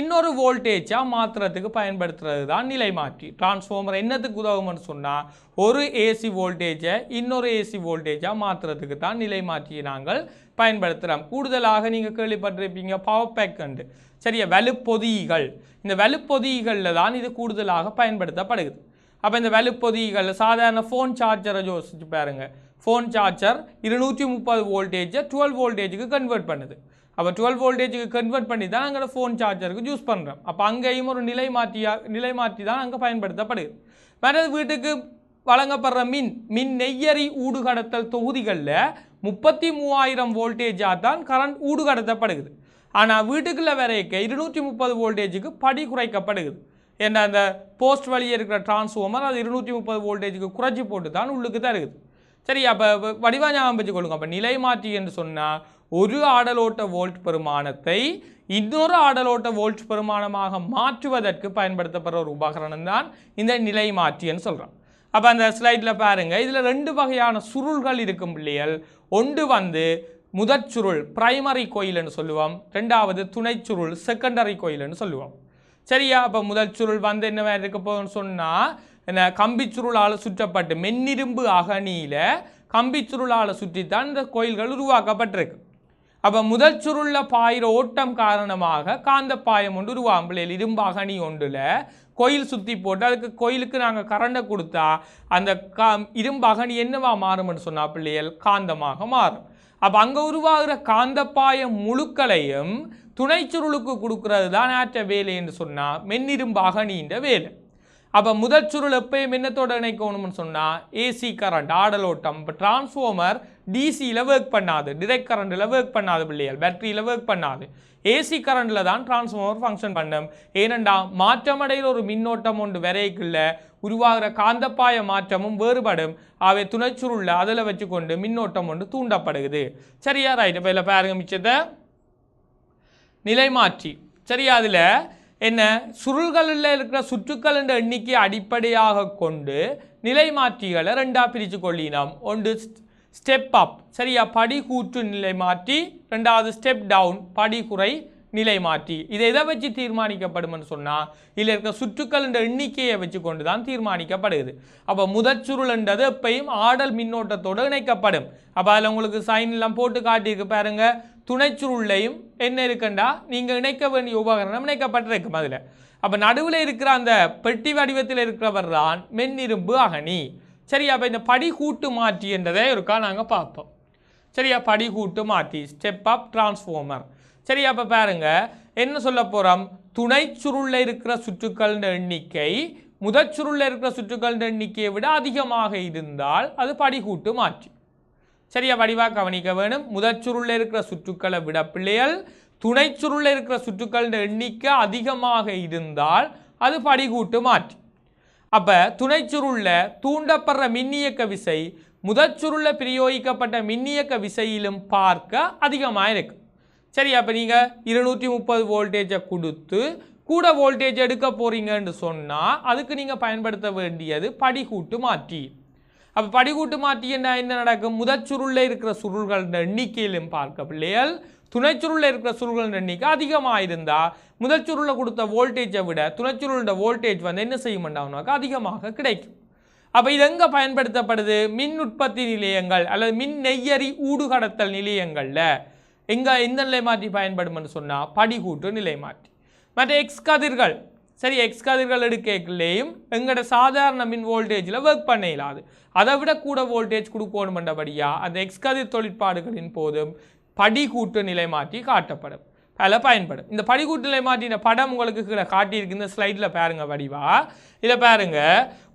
இன்னொரு வோல்டேஜாக மாற்றுறதுக்கு பயன்படுத்துறது தான் நிலை மாற்றி. டிரான்ஸ்ஃபார்மர் என்னத்துக்கு உதவும்னு சொன்னால் ஒரு ஏசி வோல்டேஜை இன்னொரு ஏசி வோல்டேஜாக மாற்றுறதுக்கு தான் நிலை மாற்றியை நாங்கள் பயன்படுத்துகிறோம். கூடுதலாக நீங்கள் கேள்விப்பட்டிருப்பீங்க பவர் பேக் கண்டு. சரியா, வலுப்பொதிகள். இந்த வலுப்பொதிகளில் தான் இது கூடுதலாக பயன்படுத்தப்படுகிறது. அப்போ இந்த வலுப்பொதிகள் சாதாரண ஃபோன் சார்ஜரை யோசிச்சு பாருங்கள். ஃபோன் சார்ஜர் 230 வோல்டேஜை 12 வோல்டேஜுக்கு கன்வெர்ட் பண்ணுது. அப்போ 12 வோல்டேஜுக்கு கன்வெர்ட் பண்ணி தான் அங்கே ஃபோன் சார்ஜருக்கு யூஸ் பண்ணுறோம். அப்போ அங்கேயும் ஒரு நிலை மாற்றி தான் அங்கே பயன்படுத்தப்படுது. வேறு வீட்டுக்கு வழங்கப்படுற மின் நெய்யரி ஊடுகடத்தல் தொகுதிகளில் 33,000 வோல்டேஜாக தான் கரண்ட் ஊடுகடத்தப்படுகிறது. ஆனால் வீட்டுக்குள்ளே வரைக்க 230 வோல்டேஜுக்கு படி குறைக்கப்படுகிறது. ஏன்னா அந்த போஸ்ட் வழியே இருக்கிற டிரான்ஸ்ஃபார்மர் அது 230 வோல்டேஜுக்கு குறைச்சி போட்டு தான் உள்ளுக்கு தருகுது. சரி, அப்போ வடிவா ஞாபகம் வச்சுக்கொள்ளுங்க. அப்போ நிலை மாற்றி என்று சொன்னால் ஒரு ஆடலோட்ட வோல்ட் பெருமானத்தை இன்னொரு ஆடலோட்ட வோல்ட் பெருமானமாக மாற்றுவதற்கு பயன்படுத்தப்படுற ஒரு உபகரணம் தான் இந்த நிலை மாற்றின்னு சொல்கிறோம். அப்போ அந்த ஸ்லைடில் பாருங்கள், இதில் 2 வகையான சுருள்கள் இருக்கும் பிள்ளைகள். ஒன்று வந்து முதற் சுருள் பிரைமரி கோயில்னு சொல்லுவோம், ரெண்டாவது துணை சுருள் செகண்டரி கோயில்னு சொல்லுவோம். சரியா, அப்போ முதல் சுருள் வந்து என்ன மாதிரி இருக்க போகுதுன்னு சொன்னால் என்ன கம்பிச்சுருளால் சுற்றப்பட்டு மென்னிரும்பு அகனியில் கம்பிச்சுருளால் சுற்றித்தான் இந்த கோயில்கள் உருவாக்கப்பட்டிருக்கு. அப்போ முதல் சுருளில் பாயிற ஓட்டம் காரணமாக காந்த பாயம் ஒன்று உருவாகும் பிள்ளைகள். இரும்பு அகனி ஒன்றில் கோயில் சுற்றி போட்டு அதுக்கு கோயிலுக்கு நாங்கள் கரண்டை கொடுத்தா அந்த இரும்பு அகனி என்னவா மாறும்னு சொன்னால் பிள்ளைகள் காந்தமாக மாறும். அப்போ அங்கே உருவாகிற காந்தப்பாயம் முழுக்களையும் துணை சுருளுக்கு கொடுக்கறது தான் ஆற்ற வேலை என்று சொன்னால் மென்னிரும்பு அகனின்ற வேலை. அப்போ முதல் சுருள் எப்பயும் என்னத்தோடு இணைக்கணும்னு சொன்னால் ஏசி கரண்ட் ஆடலோட்டம். இப்போ டிரான்ஸ்ஃபார்மர் டிசியில் ஒர்க் பண்ணாது, டிரெக்ட் கரண்டில் ஒர்க் பண்ணாது பிள்ளைகள், பேட்டரியில் ஒர்க் பண்ணாது. ஏசி கரண்டில் தான் டிரான்ஸ்ஃபார்மர் ஃபங்க்ஷன் பண்ணும். ஏனெண்டா மாற்றமடைகிற ஒரு மின்னோட்டம் ஒன்று வரைக்குள்ள உருவாகிற காந்தப்பாய மாற்றமும் வேறுபடும். அவை துணைச்சுருளில் அதில் வச்சு கொண்டு மின்னோட்டம் ஒன்று தூண்டப்படுகிறது. சரியா, ரைட். இப்போ இதில் பாருங்க மிச்சத்தை நிலை மாற்றி. சரியா, அதில் என்ன சுருள்களில் இருக்கிற சுற்றுக்கள் என்ற எண்ணிக்கை அடிப்படையாக கொண்டு நிலை மாற்றிகளை 2ஆக பிரித்து கொள்ளினோம். ஒன்று ஸ்டெப் அப், சரியா, படிக்கூற்று நிலை மாற்றி. ரெண்டாவது ஸ்டெப் டவுன், படிக்குறை நிலை மாற்றி. இதை எதை வச்சு தீர்மானிக்கப்படும்னு சொன்னால் இதில் இருக்கிற சுற்றுக்கள் என்ற எண்ணிக்கையை வச்சு கொண்டு தான் தீர்மானிக்கப்படுது. அப்போ முதற் சுருள்ன்றது எப்பயும் ஆடல் மின்னோட்டத்தோடு இணைக்கப்படும். அப்போ அதில் உங்களுக்கு சைன் எல்லாம் போட்டு காட்டியிருக்கு பாருங்க. துணைச்சுருளையும் என்ன இருக்குண்டா நீங்கள் இணைக்க வேண்டிய உபகரணம் இணைக்கப்பட்டிருக்கும் அதில். அப்போ நடுவில் இருக்கிற அந்த பெட்டி வடிவத்தில் இருக்கிறவர் தான் மென்னிரும்பு அகனி. சரி, அப்போ இந்த படிக்கூட்டு மாற்றி என்றதை இருக்கா நாங்கள் பார்ப்போம். சரியா, படிக்கூட்டு மாற்றி ஸ்டெப் அப் டிரான்ஸ்ஃபார்மர். சரி, அப்போ பாருங்க என்ன சொல்ல போகிறோம். துணை சுருளில் இருக்கிற சுற்றுக்கள் எண்ணிக்கை முதற் சுருளில் இருக்கிற சுற்றுக்கள் எண்ணிக்கையை விட அதிகமாக இருந்தால் அது படிக்கூட்டு மாற்றி. சரியா, வடிவாக கவனிக்க வேணும். முதற் சுருளில் இருக்கிற சுற்றுக்களை விட பிள்ளைகள் துணை சுருளில் இருக்கிற சுற்றுக்கள் எண்ணிக்கை அதிகமாக இருந்தால் அது படிக்கூட்டு மாற்றி. அப்போ துணை சுருளில் தூண்டப்படுற மின்னியக்க விசை முதற் சுருளில் பிரயோகிக்கப்பட்ட மின்னியக்க விசையிலும் பார்க்க அதிகமாக இருக்கு. சரி, அப்போ நீங்கள் 230 வோல்டேஜை கொடுத்து கூட வோல்டேஜ் எடுக்க போகிறீங்கன்னு சொன்னால் அதுக்கு நீங்கள் பயன்படுத்த வேண்டியது படிக்கூட்டு மாற்றி. அப்போ படிக்கூட்டு மாற்றி என்ன நடக்கும். முதற் சுருளில் இருக்கிற சுருள்கள் எண்ணிக்கையிலும் பார்க்க பிள்ளைகள் துணைச்சுருளில் இருக்கிற சுருள்கள் எண்ணிக்கை அதிகமாக இருந்தால் முதற் சுருளில் கொடுத்த வோல்டேஜை விட துணைச்சுருளோட வோல்டேஜ் வந்து என்ன செய்யும்னாக்க அதிகமாக கிடைக்கும். அப்போ இது எங்கே பயன்படுத்தப்படுது. மின் உற்பத்தி நிலையங்கள் அல்லது மின் நெய்யரி ஊடுகடத்தல் நிலையங்களில் எங்கே இந்த நிலை மாற்றி பயன்படும்னு சொன்னால் படிக்கூட்டு நிலை மாற்றி. மற்ற எக்ஸ் கதிர்கள், சரி, எக்ஸ் கதிர்கள் எடுக்கலையும் எங்களோட சாதாரண மின் வோல்டேஜில் ஒர்க் பண்ண இயலாது. அதை விட கூட வோல்டேஜ் கொடுக்கணுமென்றபடியா அந்த எக்ஸ் கதிர் தொழிற்பாடுகளின் போதும் படிகூட்டு நிலைமாற்றி காட்டப்படும், பல பயன்படும். இந்த படிகூட்டு நிலைமாற்றின படம் உங்களுக்கு கீழே காட்டியிருக்கு, இந்த ஸ்லைடில் பாருங்க வடிவா. இதில் பாருங்க,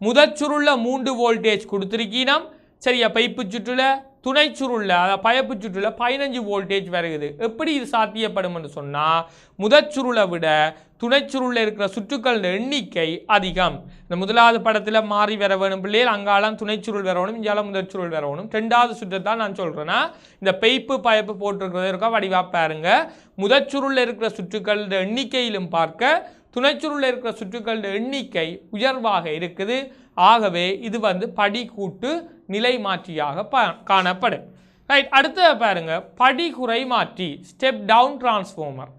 முதற் சுருளில் 3 வோல்டேஜ் கொடுத்துருக்கீனம். சரியா, பைப்பு சுற்றுல துணை சுருளில் அதாவது பயப்பு சுற்றுல 15 வோல்டேஜ் வருகுது. எப்படி இது சாத்தியப்படும் என்று சொன்னால், முதற் சுருளை விட துணை சுருளில் இருக்கிற சுற்றுக்கள் எண்ணிக்கை அதிகம். இந்த முதலாவது படத்தில் மாறி வர வேணும் பிள்ளைகள், அங்காலாம் துணை சுருள் வரணும், இங்காலாம் முதற் சுருள் வரணும். 2வது சுற்றை தான் நான் சொல்கிறேன்னா, இந்த பைப்பு பயப்பு போட்டிருக்கிறத இருக்கா வடிவா பாருங்க. முதற் சுருளில் இருக்கிற சுற்றுக்கள் எண்ணிக்கையிலும் பார்க்க துணைச்சுருளில் இருக்கிற சுற்றுக்கள் எண்ணிக்கை உயர்வாக இருக்குது. ஆகவே இது படிக்கூட்டு நிலை மாற்றியாக காணப்படும். ரைட், அடுத்த பாருங்க, படிகுறை மாற்றி, ஸ்டெப் டவுன் டிரான்ஸ்ஃபார்மர்.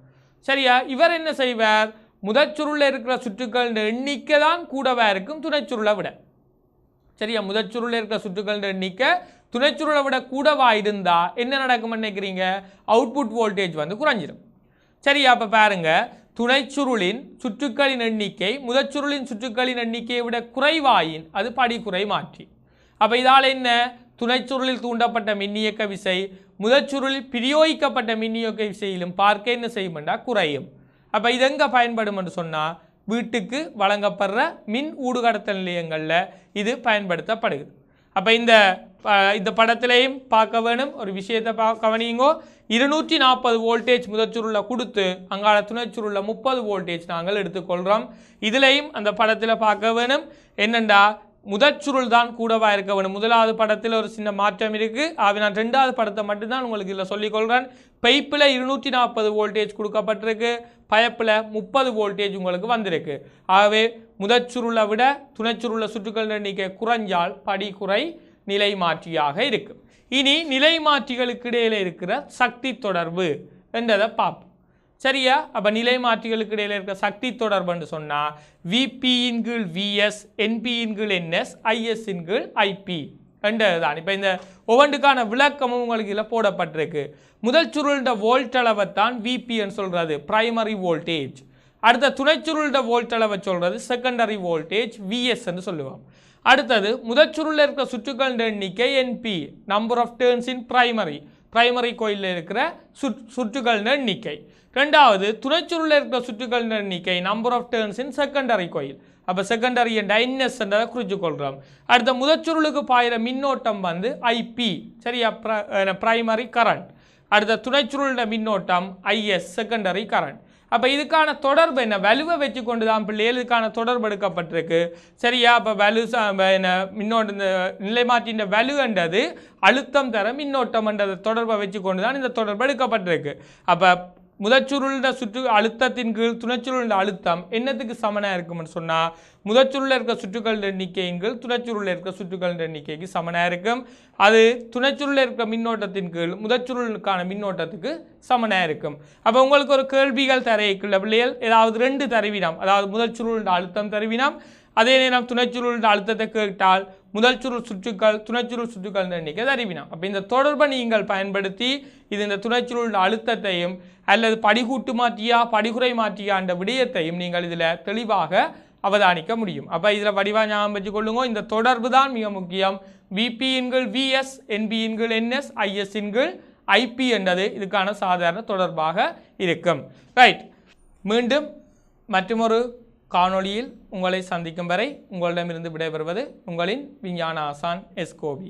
சரியா, இவர் என்ன செய்வார், முதற்சுருளில் இருக்கிற சுற்றுக்கள் எண்ணிக்கை தான் கூடவா இருக்கும் துணைச்சுருளை விட. சரியா, முதற்சுருளில் இருக்கிற சுற்றுக்கள் எண்ணிக்கை துணைச்சுருளை விட கூடவா இருந்தா என்ன நடக்கும் நினைக்கிறீங்க, அவுட்புட் வோல்டேஜ் குறைஞ்சிடும். சரியா, அப்போ பாருங்க, துணைச்சுருளின் சுற்றுக்களின் எண்ணிக்கை முதற்சுருளின் சுற்றுக்களின் எண்ணிக்கையை விட குறைவாயின் அது படிக்குறை மாற்றி. அப்போ இதால் என்ன, துணைச்சுருளில் தூண்டப்பட்ட மின்னியக்க விசை முதற்சுருளில் பிரயோகிக்கப்பட்ட மின்னியக்க விசையிலும் பார்க்க என்ன செய்யும்டா குறையும். அப்போ இது எங்கே பயன்படும் என்று சொன்னால், வீட்டுக்கு வழங்கப்படுற மின் ஊடுகடத்தல் நிலையங்களில் இது பயன்படுத்தப்படுகிறது. அப்போ இந்த படத்திலையும் பார்க்க வேணும் ஒரு விஷயத்தை கவனிங்கோ. 240 வோல்டேஜ் முதற்சுருளில் கொடுத்து அங்கால துணைச்சுருளில் 30 வோல்டேஜ் நாங்கள் எடுத்துக்கொள்கிறோம். இதுலேயும் அந்த படத்தில் பார்க்க வேணும் என்னென்னா, முதற்சுருள் தான் கூடவா இருக்க வேணும். முதலாவது படத்தில் ஒரு சின்ன மாற்றம் இருக்குது. ஆக நான் 2வது படத்தை மட்டும்தான் உங்களுக்கு இதில் சொல்லிக்கொள்கிறேன். பைப்பில் 240 வோல்டேஜ் கொடுக்கப்பட்டிருக்கு, பயப்பில் 30 வோல்டேஜ் உங்களுக்கு வந்திருக்கு. ஆகவே முதற்சுருளை விட துணைச்சுருளில் சுற்றுக்கள் எண்ணிக்கை குறைஞ்சால் படிக்குறை நிலை மாற்றியாக இருக்கும். இனி நிலை மாற்றிகளுக்கு இடையில இருக்கிற சக்தி தொடர்பு என்றதை பார்ப்போம். சரியா, அப்போ நிலை மாற்றிகளுக்கு இடையில இருக்கிற சக்தி தொடர்புன்னு சொன்னால் விபியின் கீழ் விஎஸ், என்பியின் கீழ் என்எஸ், ஐஎஸ்இன் கீழ் ஐபி என்றதுதான். இப்போ இந்த ஒவ்வொன்றுக்கான விளக்கமும் உங்களுக்கு இதில் போடப்பட்டிருக்கு. முதல் சுருள்ட வோல்ட் அளவைத்தான் விபின்னு சொல்கிறது, பிரைமரி வோல்டேஜ். அடுத்த துணைச்சுருள்ட வோல்ட் அளவை சொல்கிறது செகண்டரி வோல்டேஜ், விஎஸ் என்று சொல்லுவோம். அடுத்தது முதற்சுருளில் இருக்கிற சுற்றுக்கள் எண்ணிக்கை என்பி, number of turns in primary கோயிலில் இருக்கிற சுற்றுக்கள் எண்ணிக்கை. 2வது துணைச்சுருளில் இருக்கிற சுற்றுக்கள் எண்ணிக்கை, number of turns in secondary coil. அப்போ செகண்டரி டைனஸ் என்றதை குறித்து கொள்கிறோம். அடுத்த முதற்சுருளுக்கு பாயிற மின்னோட்டம் ஐபி, சரியா, பிரைமரி கரண்ட். அடுத்த துணைச்சுருளோட மின்னோட்டம் ஐஎஸ், செகண்டரி கரண்ட். அப்போ இதுக்கான தொடர்பு என்ன, வலுவை வச்சு கொண்டு தான் பிள்ளைகள் இதுக்கான தொடர்பு எடுக்கப்பட்டிருக்கு. சரியா, அப்போ வலு மின்னோட்ட இந்த நிலைமாற்றின் வலுன்றது அழுத்தம் தர மின்னோட்டம்ன்றதை தொடர்பை வச்சு கொண்டு தான் இந்த தொடர்பு எடுக்கப்பட்டிருக்கு. அப்போ முதற்சுருளோட சுற்று அழுத்தத்தின் கீழ் துணைச்சுருளோட அழுத்தம் என்னத்துக்கு சமனாக இருக்கும்னு சொன்னால், முதற்சுருளில் இருக்க சுற்றுக்கள் எண்ணிக்கையின் கீழ் துணைச்சுருளில் இருக்க சுற்றுக்கள் எண்ணிக்கைக்கு சமனாக இருக்கும். அது துணைச்சுருளில் இருக்க மின்னோட்டத்தின் கீழ் முதற்சுருளுக்கான மின்னோட்டத்துக்கு சமனாக இருக்கும். அப்போ உங்களுக்கு ஒரு கேள்விகள் தரைக்குள்ள பிள்ளைகள் ஏதாவது 2 தருவினம், அதாவது முதற்சுருளோட அழுத்தம் தருவினம், அதே நேரம் துணைச்சுருளோட அழுத்தத்தை கேட்டால் முதற்சுருள் சுற்றுக்கள் துணைச்சுருள் சுற்றுக்கள் எண்ணிக்கை தருவினம். அப்போ இந்த தொடர்பை நீங்கள் பயன்படுத்தி இது இந்த துணைச்சுருளோட அழுத்தத்தையும் அல்லது படிகூட்டு மாற்றியா படிகுறை மாற்றியா என்ற விடயத்தையும் நீங்கள் இதில் தெளிவாக அவதானிக்க முடியும். அப்போ இதில் வடிவா ஞாபகம் வச்சுக்கொள்ளுங்க, இந்த தொடர்பு தான் மிக முக்கியம். விபியின் கீழ் விஎஸ், என்பியின் கீழ் என்எஸ், ஐஎஸ்இன் கீழ் ஐபி என்றது இதுக்கான சாதாரண தொடர்பாக இருக்கும். ரைட், மீண்டும் மற்றொரு காணொளியில் உங்களை சந்திக்கும் வரை உங்களிடமிருந்து விடைபெறுவது உங்களின் விஞ்ஞான ஆசான் எஸ் கோபி.